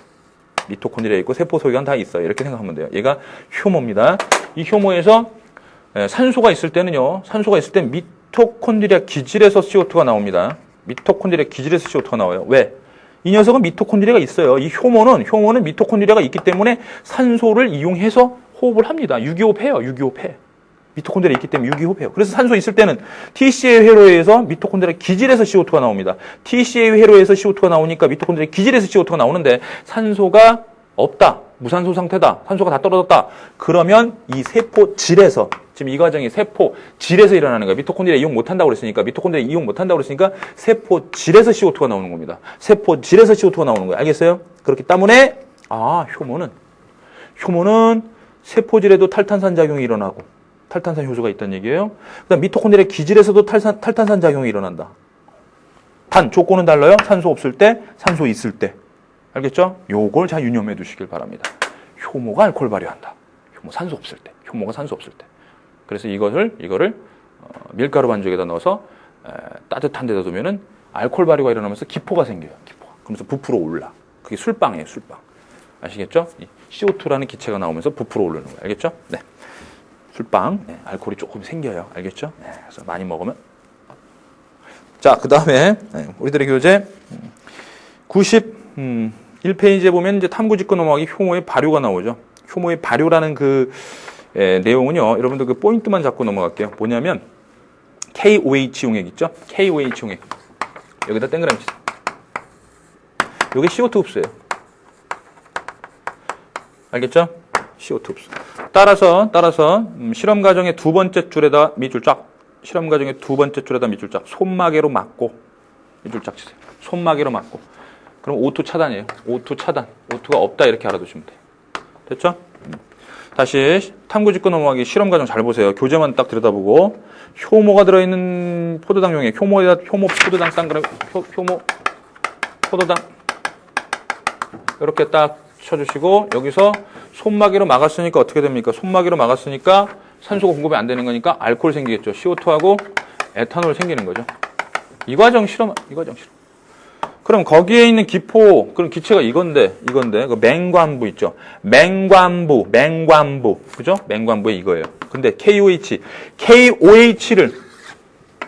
Speaker 1: 미토콘드리아 있고 세포소기관 다 있어요. 이렇게 생각하면 돼요. 얘가 효모입니다. 이 효모에서 산소가 있을 때는요. 산소가 있을 때 미토콘드리아 기질에서 CO2가 나옵니다. 미토콘드리아 기질에서 CO2가 나와요. 왜? 이 녀석은 미토콘드리아가 있어요. 이 효모는 미토콘드리아가 있기 때문에 산소를 이용해서 호흡을 합니다. 유기호흡해요. 미토콘드리아 있기 때문에 유기호흡해요. 그래서 산소 있을 때는 TCA 회로에 의해서 미토콘드리아 기질에서 CO2가 나옵니다. TCA 회로에서 CO2가 나오니까 미토콘드리아 기질에서 CO2가 나오는데 산소가 없다. 무산소 상태다. 산소가 다 떨어졌다. 그러면 이 세포질에서 지금 이 과정이 세포질에서 일어나는 거예요. 미토콘드리아 이용 못한다고 그랬으니까 세포질에서 CO2가 나오는 겁니다. 세포질에서 CO2가 나오는 거예요. 알겠어요? 그렇기 때문에 효모는 세포질에도 탈탄산 작용이 일어나고 탈탄산 효소가 있다는 얘기예요. 그다음 미토콘드리아 기질에서도 탈탄산 작용이 일어난다. 단 조건은 달라요. 산소 없을 때, 산소 있을 때. 알겠죠? 요걸 잘 유념해 두시길 바랍니다. 효모가 알코올 발효한다. 효모가 산소 없을 때. 그래서 이거를 밀가루 반죽에다 넣어서 따뜻한 데다 두면은 알코올 발효가 일어나면서 기포가 생겨요. 그러면서 부풀어 올라. 그게 술빵이에요. 술빵. 아시겠죠? 이 CO2라는 기체가 나오면서 부풀어 오르는 거예요. 알겠죠? 네. 술빵. 네, 알코올이 조금 생겨요. 알겠죠? 네, 그래서 많이 먹으면. 자, 그 다음에 우리들의 교재 91페이지에 보면 이제 탐구 짚고 넘어가기 효모의 발효가 나오죠. 효모의 발효라는 그 내용은요. 여러분들 그 포인트만 잡고 넘어갈게요. 뭐냐면 KOH 용액 있죠? KOH 용액. 여기다 땡그라미 치세요. 요게 CO2 흡수예요. 알겠죠? CO2 흡수. 따라서 실험 과정의 두 번째 줄에다 밑줄 쫙. 손마개로 막고 밑줄 쫙 치세요. 손마개로 막고. 그럼 O2 차단이에요. O2 차단. O2가 없다 이렇게 알아두시면 돼요. 됐죠? 다시 탐구 짚고 넘어가기 실험 과정 잘 보세요. 교재만 딱 들여다보고 효모가 들어있는 포도당 용액. 효모 포도당 쌍그램 효모 포도당 이렇게 딱 쳐주시고 여기서 손막이로 막았으니까 어떻게 됩니까? 손막이로 막았으니까 산소가 공급이 안 되는 거니까 알코올 생기겠죠. CO2하고 에탄올 생기는 거죠. 이 과정 실험. 그럼 거기에 있는 기포, 그럼 기체가 이건데, 그 맹관부 있죠? 맹관부. 그죠? 맹관부에 이거예요. 근데 KOH를,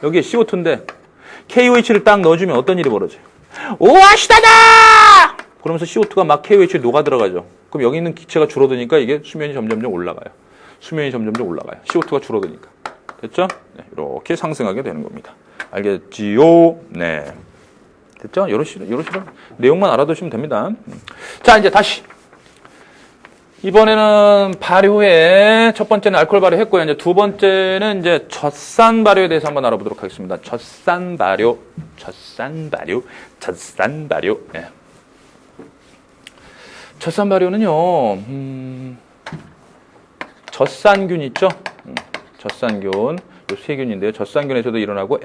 Speaker 1: 여기에 CO2인데, KOH를 딱 넣어주면 어떤 일이 벌어져요? 오아시다다! 그러면서 CO2가 막 KOH에 녹아 들어가죠. 그럼 여기 있는 기체가 줄어드니까 이게 수면이 점점점 올라가요. CO2가 줄어드니까. 됐죠? 네, 이렇게 상승하게 되는 겁니다. 알겠지요? 네. 됐죠? 이런 식으로 내용만 알아두시면 됩니다. 자, 이제 다시. 이번에는 발효에 첫 번째는 알코올 발효했고요. 이제 두 번째는 이제 젖산 발효에 대해서 한번 알아보도록 하겠습니다. 젖산 발효. 네. 젖산 발효는요, 젖산균 있죠? 젖산균. 요 세균인데요. 젖산균에서도 일어나고,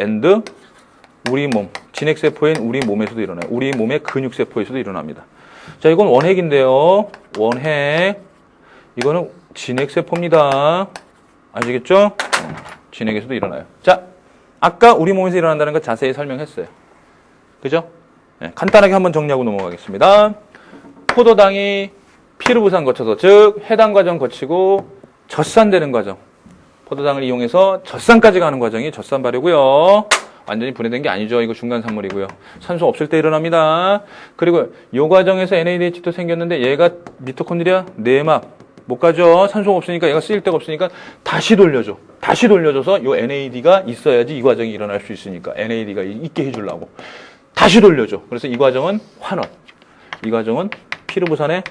Speaker 1: 우리 몸, 진핵세포인 우리 몸에서도 일어나요. 우리 몸의 근육세포에서도 일어납니다. 자, 이건 원핵인데요. 원핵. 이거는 진핵세포입니다. 아시겠죠? 진핵에서도 일어나요. 자, 아까 우리 몸에서 일어난다는 거 자세히 설명했어요. 그죠? 네, 간단하게 한번 정리하고 넘어가겠습니다. 포도당이 피르부산 거쳐서, 즉 해당 과정 거치고 젖산되는 과정. 포도당을 이용해서 젖산까지 가는 과정이 젖산 발효고요. 완전히 분해된 게 아니죠. 이거 중간 산물이고요. 산소 없을 때 일어납니다. 그리고 이 과정에서 NADH도 생겼는데 얘가 미토콘드리아 내막 못 가죠. 산소가 없으니까 얘가 쓰일 데가 없으니까 다시 돌려줘. 다시 돌려줘서 이 NAD가 있어야지 이 과정이 일어날 수 있으니까 NAD가 있게 해주려고 다시 돌려줘. 그래서 이 과정은 환원. 이 과정은 피르부산의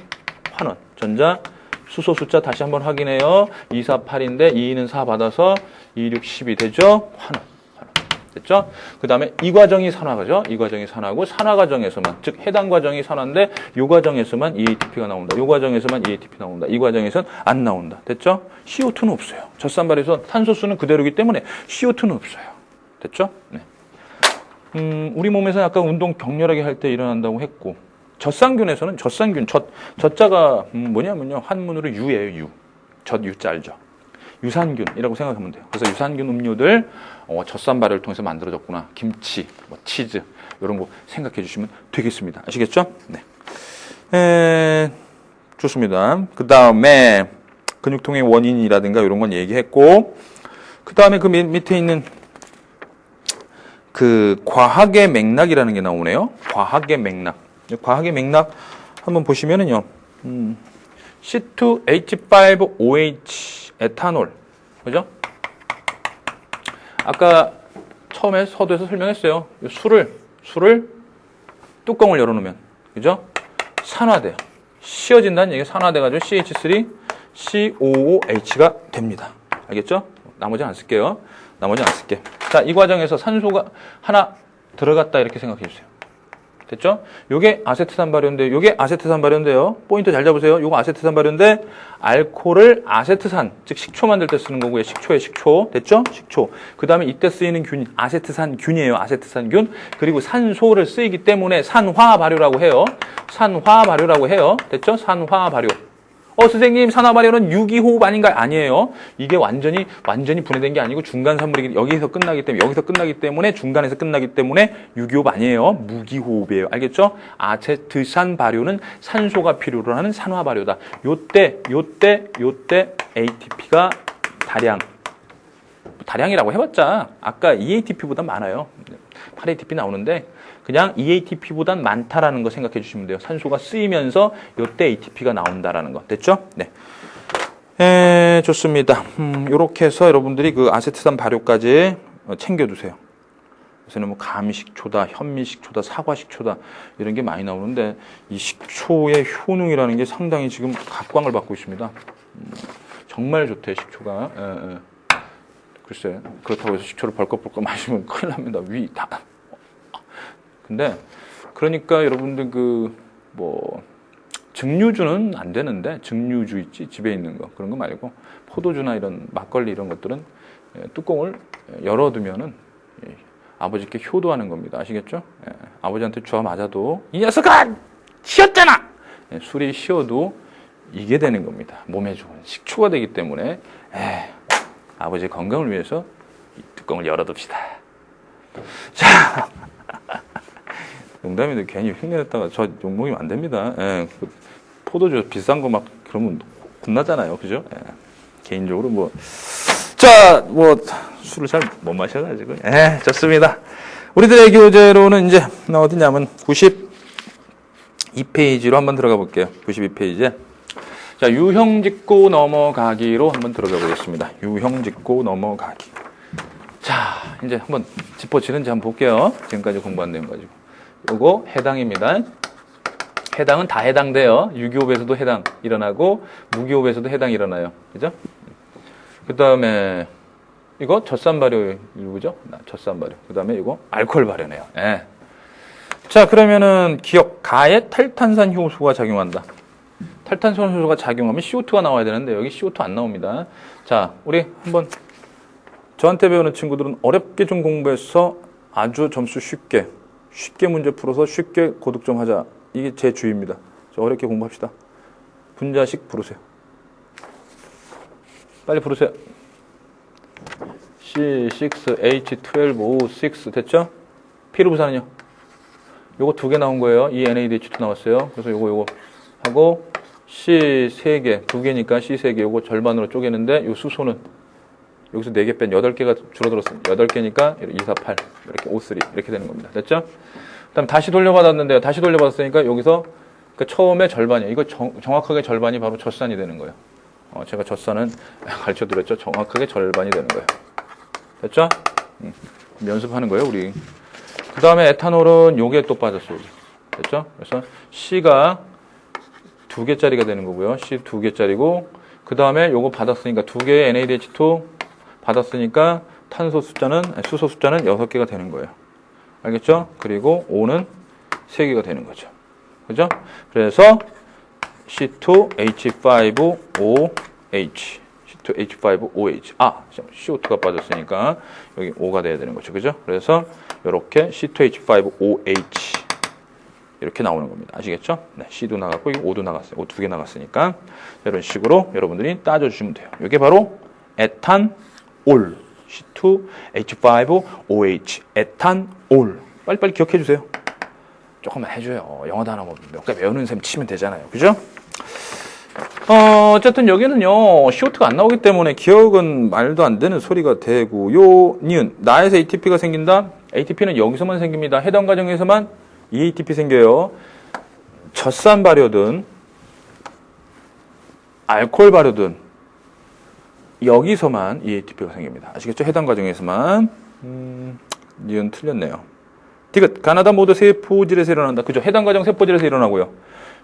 Speaker 1: 환원. 전자 수소 숫자 다시 한번 확인해요. 2, 4, 8인데 2는 4 받아서 2, 6, 10이 되죠. 환원. 됐죠? 그 다음에 이 과정이 산화가죠. 이 과정이 산화고 산화 과정에서만, 즉 해당 과정이 산화인데 이 과정에서만 EATP가 나온다. 이 과정에서만 EATP 나온다. 이 과정에선 안 나온다. 됐죠? CO2는 없어요. 젖산발에서 탄소수는 그대로이기 때문에 CO2는 없어요. 됐죠? 네. 우리 몸에서 아까 운동 격렬하게 할 때 일어난다고 했고, 젖산균에서는 젖자가 뭐냐면요, 한문으로 유예요. 젖유자 알죠? 유산균이라고 생각하면 돼요. 그래서 유산균 음료들 젖산 발효를 통해서 만들어졌구나. 김치, 치즈 이런 거 생각해 주시면 되겠습니다. 아시겠죠? 네. 좋습니다. 그 다음에 근육통의 원인이라든가 이런 건 얘기했고, 그 다음에 그 밑에 있는 그 과학의 맥락이라는 게 나오네요. 과학의 맥락 한번 보시면은요. C2H5OH 에탄올, 그죠? 아까 처음에 서두에서 설명했어요. 술을 뚜껑을 열어놓으면, 그죠? 산화돼요. 씌어진다는 얘기가 산화돼가지고 CH3COOH가 됩니다. 알겠죠? 나머지는 안 쓸게요. 자, 이 과정에서 산소가 하나 들어갔다 이렇게 생각해 주세요. 됐죠? 요게 아세트산 발효인데요. 포인트 잘 잡으세요. 요거 아세트산 발효인데 알코올을 아세트산, 즉 식초 만들 때 쓰는 거고요. 식초. 됐죠? 식초. 그 다음에 이때 쓰이는 균, 아세트산균이에요. 아세트산균. 그리고 산소를 쓰이기 때문에 산화 발효라고 해요. 됐죠? 산화 발효. 선생님, 산화 발효는 유기호흡 아닌가요? 아니에요. 이게 완전히 분해된 게 아니고 중간 산물이 여기서 끝나기 때문에 중간에서 끝나기 때문에 유기호흡 아니에요. 무기호흡이에요. 알겠죠? 아세트산 발효는 산소가 필요로 하는 산화 발효다. 요때 ATP가 다량이라고 해봤자 아까 EATP보다 많아요. 8ATP 나오는데 그냥 EATP보단 많다라는 거 생각해 주시면 돼요. 산소가 쓰이면서 이때 ATP가 나온다라는 거. 됐죠? 네. 좋습니다. 요렇게 해서 여러분들이 그 아세트산 발효까지 챙겨두세요. 요새는 뭐 감식초다, 현미식초다, 사과식초다 이런 게 많이 나오는데 이 식초의 효능이라는 게 상당히 지금 각광을 받고 있습니다. 정말 좋대, 식초가. 글쎄, 그렇다고 해서 식초를 벌컥벌컥 마시면 큰일 납니다. 위 다. 근데 그러니까 여러분들 증류주는 안 되는데, 증류주 있지, 집에 있는 거 그런 거 말고 포도주나 이런 막걸리 이런 것들은 뚜껑을 열어두면은 아버지께 효도하는 겁니다. 아시겠죠? 아버지한테 주워 맞아도 이 녀석아 치웠잖아 술이 쉬어도 이게 되는 겁니다. 몸에 좋은 식초가 되기 때문에 아버지 건강을 위해서 이 뚜껑을 열어둡시다. 자, 농담인데 괜히 흉내냈다가 저 욕먹이면 안 됩니다. 그 포도주 비싼 거 막 그러면 혼나잖아요. 그죠? 개인적으로 뭐. 자, 뭐, 술을 잘 못 마셔가지고. 좋습니다. 우리들의 교재로는 이제, 어디냐면 92페이지로 한번 들어가 볼게요. 92페이지에. 자, 유형 짚고 넘어가기로 한번 들어가 보겠습니다. 유형 짚고 넘어가기. 자, 이제 한번 짚어지는지 한번 볼게요. 지금까지 공부한 내용 가지고. 요거 해당입니다. 해당은 다 해당돼요. 유기호흡에서도 해당 일어나고, 무기호흡에서도 해당 일어나요. 그죠? 그 다음에, 이거 젖산 발효 일부죠? 젖산 발효. 그 다음에 이거 알코올 발효네요. 자, 그러면은 기억, 가에 탈탄산 효소가 작용한다. 탈탄산 효소가 작용하면 CO2가 나와야 되는데 여기 CO2 안 나옵니다. 자, 우리 한번 저한테 배우는 친구들은 어렵게 좀 공부해서 아주 점수 쉽게 문제 풀어서 쉽게 고득점 하자. 이게 제 주의입니다. 자, 어렵게 공부합시다. 분자식 부르세요. 빨리 부르세요. C6H12O6 됐죠? P로 부산은요? 요거 2개 나온 거예요. 이 NADH2 나왔어요. 그래서 요거 하고 C 3개, 2개니까 C 3개 요거 절반으로 쪼개는데 요 수소는 여기서 4개 뺀 8개가 줄어들었어요. 8개니까 2, 4, 8 이렇게 O3 이렇게 되는 겁니다. 됐죠? 그 다음 다시 돌려받았는데요. 다시 돌려받았으니까 여기서 그 처음에 절반이에요. 이거 정확하게 절반이 바로 젖산이 되는 거예요. 제가 젖산은 가르쳐 드렸죠. 정확하게 절반이 되는 거예요. 됐죠? 연습하는 거예요, 우리. 그 다음에 에탄올은 요게 또 빠졌어요. 여기. 됐죠? 그래서 C가 2개짜리가 되는 거고요. C 2개짜리고, 그 다음에 요거 받았으니까 2개의 NADH2 받았으니까 수소 숫자는 6개가 되는 거예요. 알겠죠? 그리고 O는 3개가 되는 거죠. 그죠? 그래서 C2H5OH. C2H5OH. CO2가 빠졌으니까 여기 O가 돼야 되는 거죠. 그죠? 그래서 이렇게 C2H5OH. 이렇게 나오는 겁니다. 아시겠죠? 네, C도 나갔고, O도 나갔어요. O 2개 나갔으니까. 이런 식으로 여러분들이 따져주시면 돼요. 이게 바로 에탄올. C2H5OH. 에탄올. 빨리빨리 기억해 주세요. 조금만 해줘요. 영어 단어 몇 개 외우는 셈 치면 되잖아요. 그죠? 어쨌든 여기는요, CO2가 안 나오기 때문에 기억은 말도 안 되는 소리가 되고, 니은, 나에서 ATP가 생긴다? ATP는 여기서만 생깁니다. 해당 과정에서만 EATP 생겨요. 젖산 발효든, 알코올 발효든, 여기서만 EATP가 생깁니다. 아시겠죠? 해당 과정에서만. 니은 틀렸네요. 디귿, 가나다 모두 세포질에서 일어난다. 그죠? 해당 과정 세포질에서 일어나고요.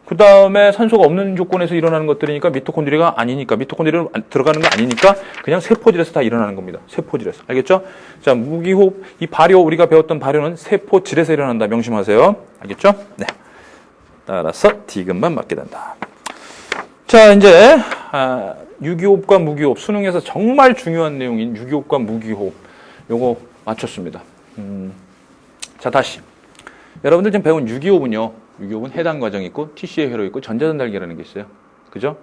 Speaker 1: 그 다음에 산소가 없는 조건에서 일어나는 것들이니까 미토콘드리아가 아니니까, 미토콘드리아로 들어가는 거 아니니까 그냥 세포질에서 다 일어나는 겁니다. 세포질에서. 알겠죠? 자, 무기호흡, 이 발효, 우리가 배웠던 발효는 세포질에서 일어난다. 명심하세요. 알겠죠? 네. 따라서 디귿만 맞게 된다. 자, 이제, 유기호흡과 무기호흡, 수능에서 정말 중요한 내용인 유기호흡과 무기호흡. 요거 맞췄습니다. 자, 다시. 여러분들 지금 배운 유기호흡은요, 유기호흡은 해당 과정이 있고 TC의 회로 있고 전자전달기라는 게 있어요. 그죠?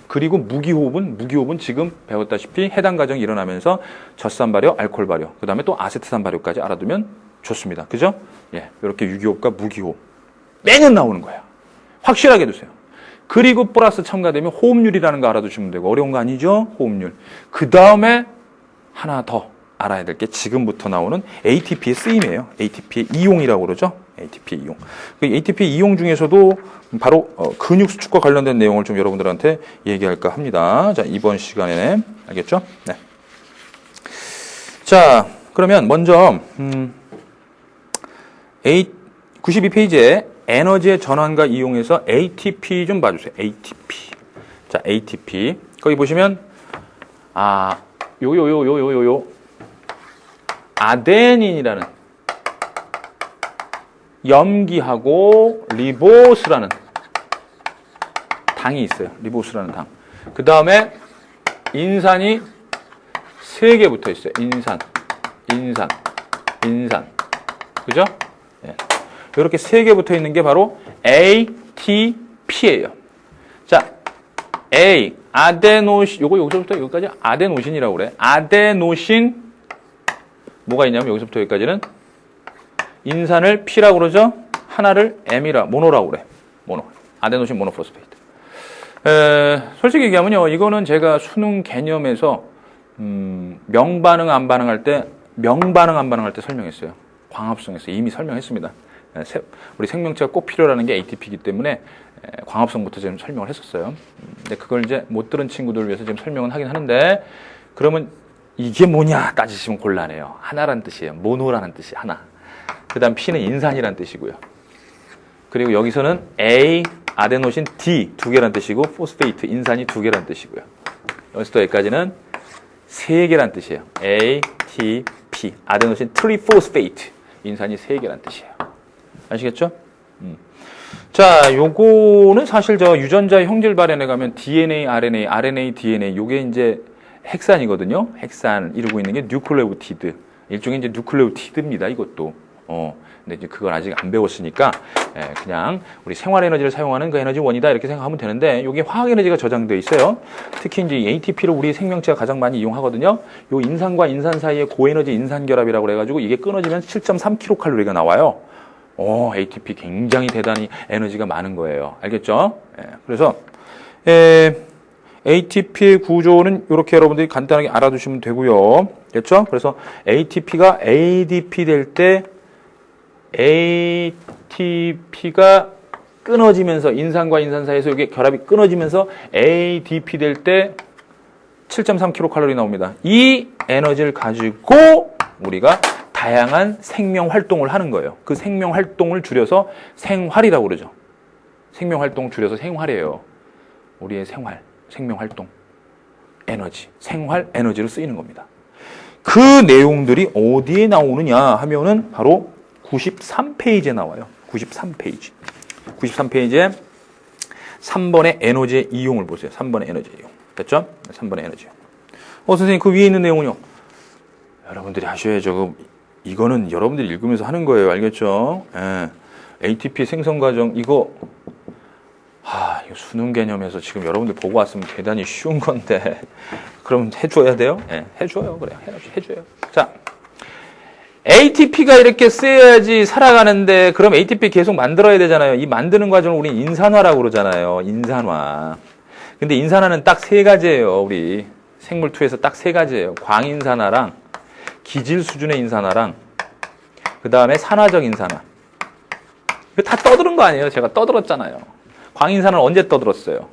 Speaker 1: 그리고 무기호흡은 지금 배웠다시피 해당 과정이 일어나면서 젖산 발효, 알코올 발효, 그 다음에 또 아세트산 발효까지 알아두면 좋습니다. 그죠? 예, 이렇게 유기호흡과 무기호흡 매년 나오는 거예요. 확실하게 두세요. 그리고 플러스 첨가되면 호흡률이라는 거 알아두시면 되고, 어려운 거 아니죠? 호흡률. 그 다음에 하나 더 알아야 될 게 지금부터 나오는 ATP의 쓰임이에요. ATP의 이용이라고 그러죠. ATP 이용. 그 ATP 이용 중에서도 바로 근육 수축과 관련된 내용을 좀 여러분들한테 얘기할까 합니다. 자, 이번 시간에 알겠죠? 네. 자, 그러면 먼저 92페이지에 에너지의 전환과 이용해서 ATP 좀 봐주세요. ATP. 자, ATP. 거기 보시면 아데닌이라는 염기하고 리보스라는 당이 있어요. 리보스라는 당. 그 다음에 인산이 3개 붙어 있어요. 인산. 그죠? 네. 이렇게 3개 붙어 있는 게 바로 ATP예요. P예요. 자, A, 아데노신, 요거 여기서부터 여기까지 아데노신이라고 그래. 아데노신, 뭐가 있냐면 여기서부터 여기까지는 인산을 P라고 그러죠? 하나를 모노라고 그래. 모노. 아데노신 모노포스페이트. 솔직히 얘기하면요, 이거는 제가 수능 개념에서, 명반응, 안 반응할 때 설명했어요. 광합성에서 이미 설명했습니다. 우리 생명체가 꼭 필요라는 게 ATP이기 때문에 광합성부터 지금 설명을 했었어요. 근데 그걸 이제 못 들은 친구들을 위해서 지금 설명은 하긴 하는데, 그러면 이게 뭐냐 따지시면 곤란해요. 하나란 뜻이에요. 모노라는 뜻이 하나. 그 다음 P는 인산이란 뜻이고요. 그리고 여기서는 A, 아데노신, D 두 개란 뜻이고, 포스페이트, 인산이 두 개란 뜻이고요. 여기서부터 여기까지는 세 개란 뜻이에요. A, T, P, 아데노신 트리포스페이트, 인산이 세 개란 뜻이에요. 아시겠죠? 자, 요거는 사실 저 유전자 형질 발현에 가면 DNA, RNA, DNA, 요게 이제 핵산이거든요. 핵산 이루고 있는 게 뉴클레오티드. 일종의 이제 뉴클레오티드입니다. 이것도. 근데 이제 그걸 아직 안 배웠으니까 그냥 우리 생활 에너지를 사용하는 그 에너지 원이다 이렇게 생각하면 되는데, 요게 화학 에너지가 저장되어 있어요. 특히 이제 ATP를 우리 생명체가 가장 많이 이용하거든요. 요 인산과 인산 사이의 고에너지 인산 결합이라고 그래 가지고 이게 끊어지면 7.3kcal가 나와요. ATP 굉장히 대단히 에너지가 많은 거예요. 알겠죠? 그래서 ATP의 구조는 이렇게 여러분들이 간단하게 알아두시면 되고요. 됐죠? 그래서 ATP가 ADP 될 때 ATP가 끊어지면서 인산과 인산 사이에서 이게 결합이 끊어지면서 ADP 될 때 7.3kcal 나옵니다. 이 에너지를 가지고 우리가 다양한 생명 활동을 하는 거예요. 그 생명 활동을 줄여서 생활이라고 그러죠. 생명 활동을 줄여서 생활이에요. 우리의 생명 활동, 에너지, 생활 에너지로 쓰이는 겁니다. 그 내용들이 어디에 나오느냐 하면은 바로 93페이지에 나와요. 93페이지. 93페이지에 3번의 에너지의 이용을 보세요. 3번의 에너지 이용. 됐죠? 3번의 에너지 이용. 선생님, 그 위에 있는 내용은요? 여러분들이 하셔야죠. 이거는 여러분들이 읽으면서 하는 거예요. 알겠죠? ATP 생성 과정, 이거 수능 개념에서 지금 여러분들 보고 왔으면 대단히 쉬운 건데, 그럼 해줘야 돼요? 해줘요. 그래요. 해줘요. 자, ATP가 이렇게 쓰여야지 살아가는데, 그럼 ATP 계속 만들어야 되잖아요. 이 만드는 과정을 우리 인산화라고 그러잖아요. 인산화. 근데 인산화는 딱 세 가지예요. 우리 생물2에서 딱 세 가지예요. 광인산화랑 기질 수준의 인산화랑 그 다음에 산화적 인산화. 이거 다 떠드는 거 아니에요? 제가 떠들었잖아요. 광인산화는 언제 떠들었어요?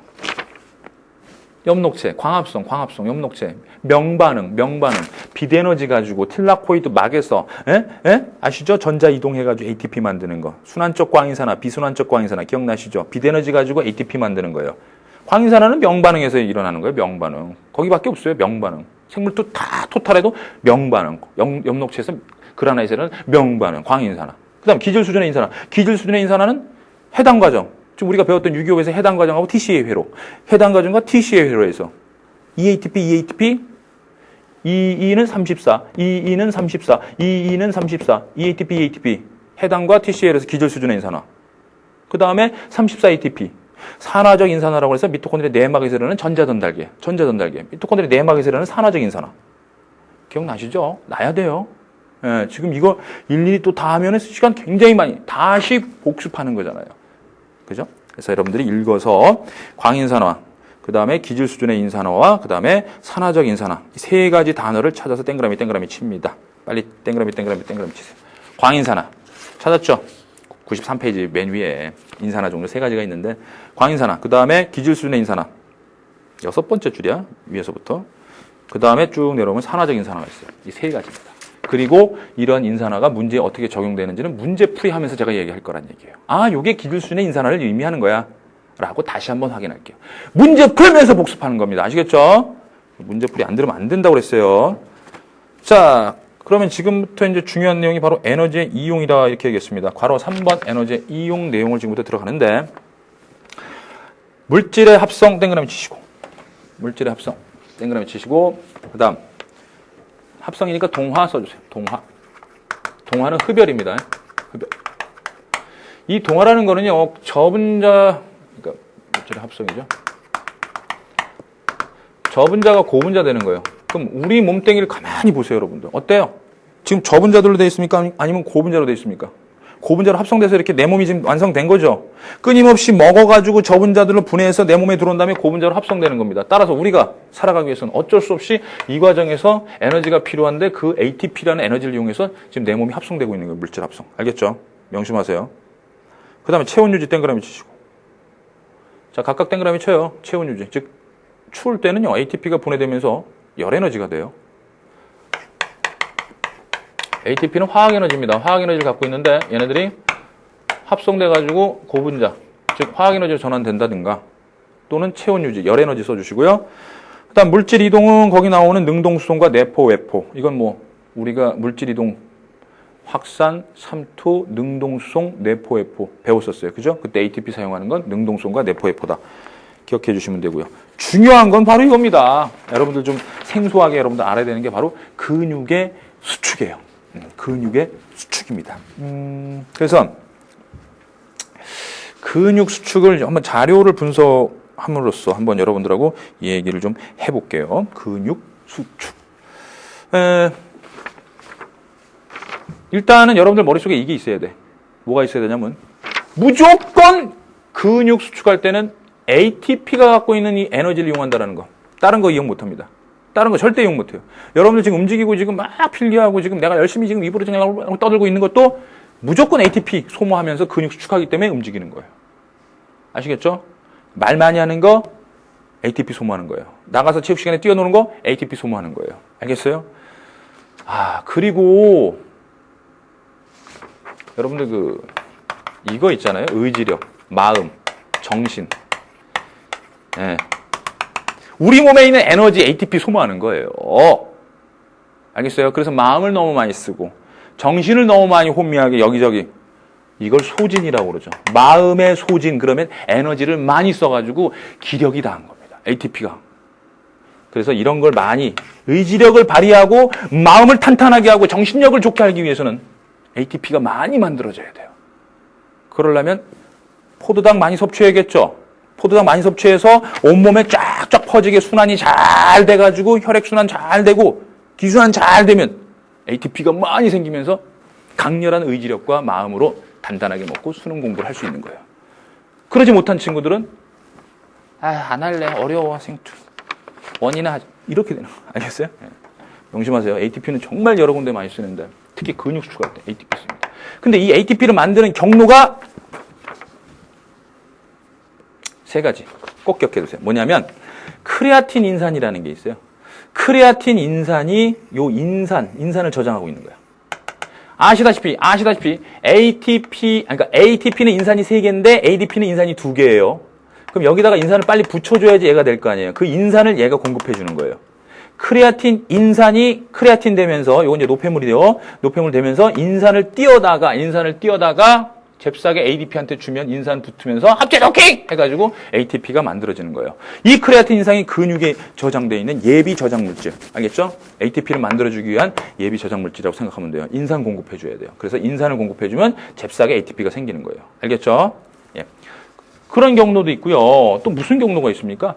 Speaker 1: 엽록체, 광합성, 엽록체, 명반응, 비대에너지 가지고 틸라코이드 막에서, 아시죠? 전자 이동해가지고 ATP 만드는 거. 순환적 광인산화, 비순환적 광인산화, 기억나시죠? 비대에너지 가지고 ATP 만드는 거예요. 광인산화는 명반응에서 일어나는 거예요, 명반응. 거기밖에 없어요, 명반응. 생물도 다 토탈해도 명반응. 엽록체에서 그라나이트는 명반응, 광인산화. 그 다음 기질 수준의 인산화. 기질 수준의 인산화는 해당 과정. 지금 우리가 배웠던 유기업에서 해당 과정하고 TCA 회로. 해당 과정과 TCA 회로에서 EATP, EE는 34, EE는 34, EE는 34, EATP. 해당과 TCA에서 기질 수준의 인산화. 그 다음에 34ATP. 산화적 인산화라고 해서 미토콘드리아 내막에서 일어나는 전자전달계. 미토콘드리아 내막에서 일어나는 산화적 인산화. 기억나시죠? 나야 돼요. 지금 이거 일일이 또 다 하면 시간 굉장히 많이 다시 복습하는 거잖아요. 그죠? 그래서 여러분들이 읽어서 광인산화, 그 다음에 기질 수준의 인산화와 그 다음에 산화적 인산화 이 세 가지 단어를 찾아서 땡그라미 칩니다. 빨리 땡그라미 치세요. 광인산화 찾았죠? 93페이지 맨 위에 인산화 종류 세 가지가 있는데 광인산화, 그 다음에 기질 수준의 인산화 6번째 줄이야. 위에서부터. 그 다음에 쭉 내려오면 산화적 인산화가 있어요. 이 세 가지입니다. 그리고 이런 인산화가 문제에 어떻게 적용되는지는 문제풀이 하면서 제가 얘기할 거란 얘기예요. 요게 기질 수준의 인산화를 의미하는 거야 라고 다시 한번 확인할게요. 문제 풀면서 복습하는 겁니다. 아시겠죠? 문제풀이 안 들으면 안 된다고 그랬어요. 자, 그러면 지금부터 이제 중요한 내용이 바로 에너지의 이용이다 이렇게 얘기했습니다. 괄호 3번 에너지의 이용 내용을 지금부터 들어가는데, 물질의 합성 땡그라미 치시고, 그 다음 합성이니까 동화 써주세요. 동화는 흡열입니다. 흡열. 이 동화라는 거는요, 그러니까 물질의 합성이죠. 저분자가 고분자 되는 거예요. 그럼 우리 몸뚱이를 가만히 보세요, 여러분들. 어때요? 지금 저분자들로 되어 있습니까? 아니면 고분자로 되어 있습니까? 고분자로 합성돼서 이렇게 내 몸이 지금 완성된 거죠. 끊임없이 먹어가지고 저분자들로 분해해서 내 몸에 들어온 다음에 고분자로 합성되는 겁니다. 따라서 우리가 살아가기 위해서는 어쩔 수 없이 이 과정에서 에너지가 필요한데 그 ATP라는 에너지를 이용해서 지금 내 몸이 합성되고 있는 거예요. 물질 합성. 알겠죠? 명심하세요. 그 다음에 체온 유지 땡그라미 치시고. 자, 각각 땡그라미 쳐요. 체온 유지. 즉, 추울 때는요, ATP가 분해되면서 열 에너지가 돼요. ATP는 화학 에너지입니다. 화학 에너지를 갖고 있는데 얘네들이 합성돼가지고 고분자, 즉 화학 에너지로 전환된다든가 또는 체온 유지, 열 에너지 써주시고요. 그다음 물질 이동은 거기 나오는 능동수송과 내포, 외포. 이건 뭐 우리가 물질 이동, 확산, 삼투, 능동수송, 내포, 외포 배웠었어요. 그죠? 그때 ATP 사용하는 건 능동수송과 내포, 외포다. 기억해 주시면 되고요. 중요한 건 바로 이겁니다. 여러분들 좀 생소하게 여러분들 알아야 되는 게 바로 근육의 수축이에요. 근육의 수축입니다. 그래서 근육 수축을 한번 자료를 분석함으로써 한번 여러분들하고 이 얘기를 좀 해볼게요. 근육 수축. 일단은 여러분들 머릿속에 이게 있어야 돼. 뭐가 있어야 되냐면 무조건 근육 수축할 때는 ATP가 갖고 있는 이 에너지를 이용한다는 거. 다른 거 이용 못합니다. 다른 거 절대 이용 못해요. 여러분들 지금 움직이고 지금 막 필기하고 지금 내가 열심히 지금 입으로 그냥 떠들고 있는 것도 무조건 ATP 소모하면서 근육 수축하기 때문에 움직이는 거예요. 아시겠죠? 말 많이 하는 거 ATP 소모하는 거예요. 나가서 체육 시간에 뛰어노는 거 ATP 소모하는 거예요. 알겠어요? 그리고 여러분들 이거 있잖아요. 의지력, 마음, 정신. 예. 우리 몸에 있는 에너지 ATP 소모하는 거예요. 알겠어요? 그래서 마음을 너무 많이 쓰고 정신을 너무 많이 혼미하게 여기저기 이걸 소진이라고 그러죠. 마음의 소진 그러면 에너지를 많이 써가지고 기력이 다한 겁니다. ATP가. 그래서 이런 걸 많이 의지력을 발휘하고 마음을 탄탄하게 하고 정신력을 좋게 하기 위해서는 ATP가 많이 만들어져야 돼요. 그러려면 포도당 많이 섭취해야겠죠. 포도당 많이 섭취해서 온몸에 쫙쫙 퍼지게 순환이 잘 돼가지고 혈액순환 잘 되고 기순환 잘 되면 ATP가 많이 생기면서 강렬한 의지력과 마음으로 단단하게 먹고 수능 공부를 할 수 있는 거예요. 그러지 못한 친구들은 안 할래 어려워 생투 원이나 하자 이렇게 되는 거예요. 알겠어요? 네. 명심하세요. ATP는 정말 여러 군데 많이 쓰는데 특히 근육 수축할 때 ATP 씁니다. 근데 이 ATP를 만드는 경로가 세 가지 꼭 기억해 두세요. 뭐냐면 크레아틴 인산이라는 게 있어요. 크레아틴 인산이 요 인산을 저장하고 있는 거예요. 아시다시피 ATP는 인산이 3개인데 ADP는 인산이 2개예요. 그럼 여기다가 인산을 빨리 붙여줘야지 얘가 될 거 아니에요. 그 인산을 얘가 공급해 주는 거예요. 크레아틴 인산이 크레아틴 되면서 요건 이제 노폐물이 돼요. 노폐물 되면서 인산을 띄어다가 잽싸게 ADP한테 주면 인산 붙으면서 합체 오케이 해가지고 ATP가 만들어지는 거예요. 이 크레아틴 인산이 근육에 저장되어 있는 예비 저장 물질. 알겠죠? ATP를 만들어주기 위한 예비 저장 물질이라고 생각하면 돼요. 인산 공급해줘야 돼요. 그래서 인산을 공급해주면 잽싸게 ATP가 생기는 거예요. 알겠죠? 예. 그런 경로도 있고요. 또 무슨 경로가 있습니까?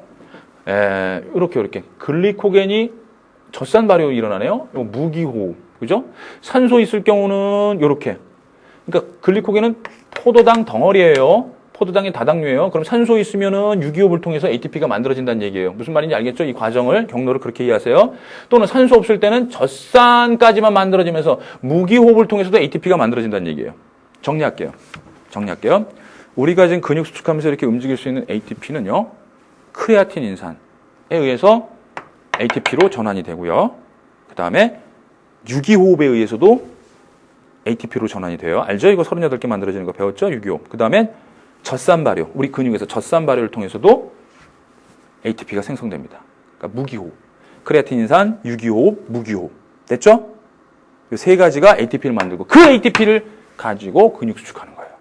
Speaker 1: 이렇게 글리코겐이 젖산 발효 일어나네요. 무기호흡. 그죠? 산소 있을 경우는 이렇게. 그러니까 글리코겐은 포도당 덩어리예요. 포도당이 다당류예요. 그럼 산소 있으면은 유기호흡을 통해서 ATP가 만들어진다는 얘기예요. 무슨 말인지 알겠죠? 이 과정을 경로를 그렇게 이해하세요. 또는 산소 없을 때는 젖산까지만 만들어지면서 무기호흡을 통해서도 ATP가 만들어진다는 얘기예요. 정리할게요. 우리가 지금 근육 수축하면서 이렇게 움직일 수 있는 ATP는요. 크레아틴 인산에 의해서 ATP로 전환이 되고요. 그 다음에 유기호흡에 의해서도 ATP로 전환이 돼요. 알죠? 이거 38개 만들어지는 거 배웠죠? 유기호흡. 그 다음에 젖산 발효. 우리 근육에서 젖산 발효를 통해서도 ATP가 생성됩니다. 그러니까 무기호흡. 크레아틴 인산, 유기호흡, 무기호흡. 됐죠? 이 세 가지가 ATP를 만들고 그 ATP를 가지고 근육 수축하는 거예요.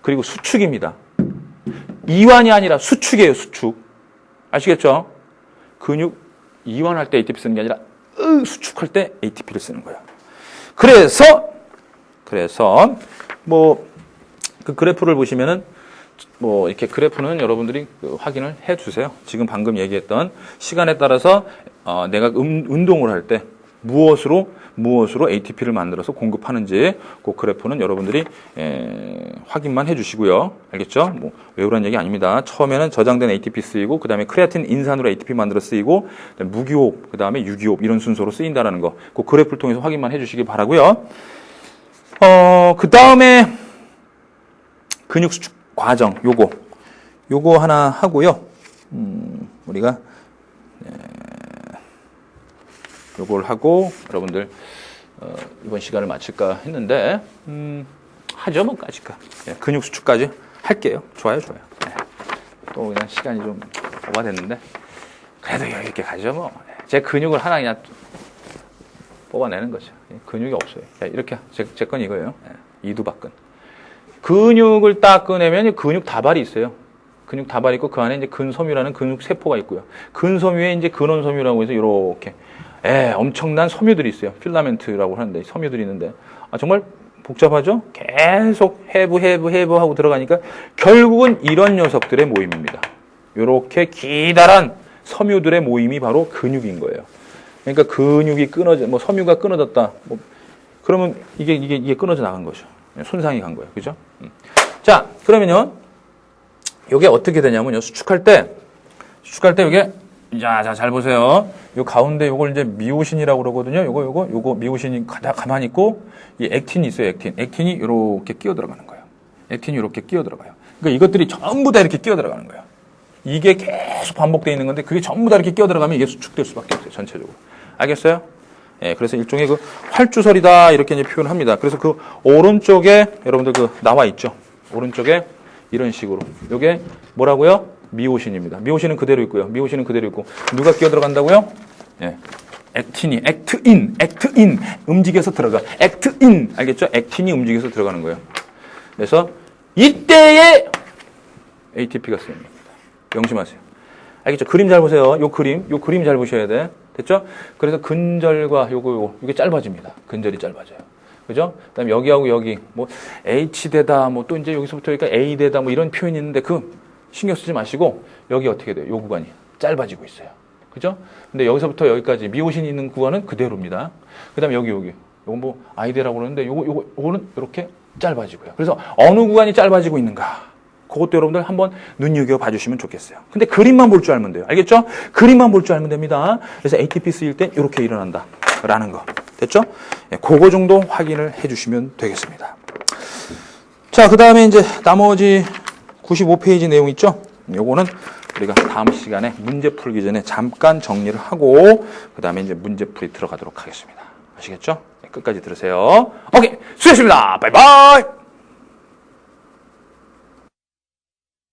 Speaker 1: 그리고 수축입니다. 이완이 아니라 수축이에요. 수축. 아시겠죠? 근육 이완할 때 ATP 쓰는 게 아니라 수축할 때 ATP를 쓰는 거예요. 그래서 뭐 그 그래프를 보시면은 뭐 이렇게 그래프는 여러분들이 확인을 해 주세요. 지금 방금 얘기했던 시간에 따라서 내가 운동을 할 때 무엇으로 ATP를 만들어서 공급하는지 그 그래프는 여러분들이 확인만 해주시고요. 알겠죠? 뭐 외우라는 얘기 아닙니다. 처음에는 저장된 ATP 쓰이고 그 다음에 크레아틴 인산으로 ATP 만들어 쓰이고 무기호흡 그 다음에 유기호흡 이런 순서로 쓰인다라는 거 그 그래프를 통해서 확인만 해주시기 바라고요. 그 다음에 근육 수축 과정 요거 하나 하고요. 우리가 요걸 하고 여러분들 이번 시간을 마칠까 했는데 하죠 뭐 까짓까 근육 수축까지 할게요. 좋아요. 네. 또 그냥 시간이 좀 오버됐는데 그래도 여유 있게 가죠 뭐. 제 근육을 하나 그냥 뽑아내는 거죠. 근육이 없어요. 이렇게 제 건 이거예요. 이두박근. 근육을 딱 꺼내면 근육 다발이 있어요. 근육 다발이 있고 그 안에 이제 근섬유라는 근육 세포가 있고요. 근섬유에 이제 근원섬유라고 해서 이렇게 엄청난 섬유들이 있어요. 필라멘트라고 하는데 섬유들이 있는데 정말 복잡하죠? 계속 해부 하고 들어가니까 결국은 이런 녀석들의 모임입니다. 이렇게 기다란 섬유들의 모임이 바로 근육인 거예요. 그러니까 근육이 뭐 섬유가 끊어졌다. 그러면 이게 끊어져 나간 거죠. 손상이 간 거예요. 그죠? 자, 그러면요. 요게 어떻게 되냐면요. 수축할 때 요게 자, 잘 보세요. 요 가운데 요걸 이제 미오신이라고 그러거든요. 요거 미오신이 가만히 있고, 이 액틴이 있어요, 액틴이 이렇게 끼어 들어가는 거예요. 액틴이 이렇게 끼어 들어가요. 그러니까 이것들이 전부 다 이렇게 끼어 들어가는 거예요. 이게 계속 반복되어 있는 건데, 그게 전부 다 이렇게 끼어 들어가면 이게 수축될 수밖에 없어요, 전체적으로. 알겠어요? 그래서 일종의 그 활주설이다, 이렇게 이제 표현을 합니다. 그래서 그 오른쪽에, 여러분들 나와 있죠? 오른쪽에 이런 식으로. 요게 뭐라고요? 미오신입니다. 미오신은 그대로 있고요. 미오신은 그대로 있고. 누가 끼어 들어간다고요? 액트인. 움직여서 들어가. 액트인. 알겠죠? 액틴이 움직여서 들어가는 거예요. 그래서 이때에 ATP가 쓰입니다. 명심하세요. 알겠죠? 그림 잘 보세요. 요 그림 잘 보셔야 돼. 됐죠? 그래서 근절과 요게 짧아집니다. 근절이 짧아져요. 그죠? 그 다음에 여기하고 여기, H대다, 또 이제 여기서부터 여기가 A대다, 이런 표현이 있는데 신경 쓰지 마시고, 여기 어떻게 돼요? 요 구간이 짧아지고 있어요. 그죠? 근데 여기서부터 여기까지 미오신이 있는 구간은 그대로입니다. 그 다음에 여기. 요건 I대라고 그러는데, 요거는 이렇게 짧아지고요. 그래서 어느 구간이 짧아지고 있는가? 그것도 여러분들 한번 눈여겨 봐주시면 좋겠어요. 근데 그림만 볼 줄 알면 돼요. 알겠죠? 그림만 볼 줄 알면 됩니다. 그래서 ATP 쓰일 땐 이렇게 일어난다. 라는 거. 됐죠? 그거 정도 확인을 해주시면 되겠습니다. 자, 그 다음에 이제 나머지 95페이지 내용 있죠? 요거는 우리가 다음 시간에 문제 풀기 전에 잠깐 정리를 하고, 그 다음에 이제 문제 풀이 들어가도록 하겠습니다. 아시겠죠? 끝까지 들으세요. 오케이. 수고하셨습니다. 바이바이!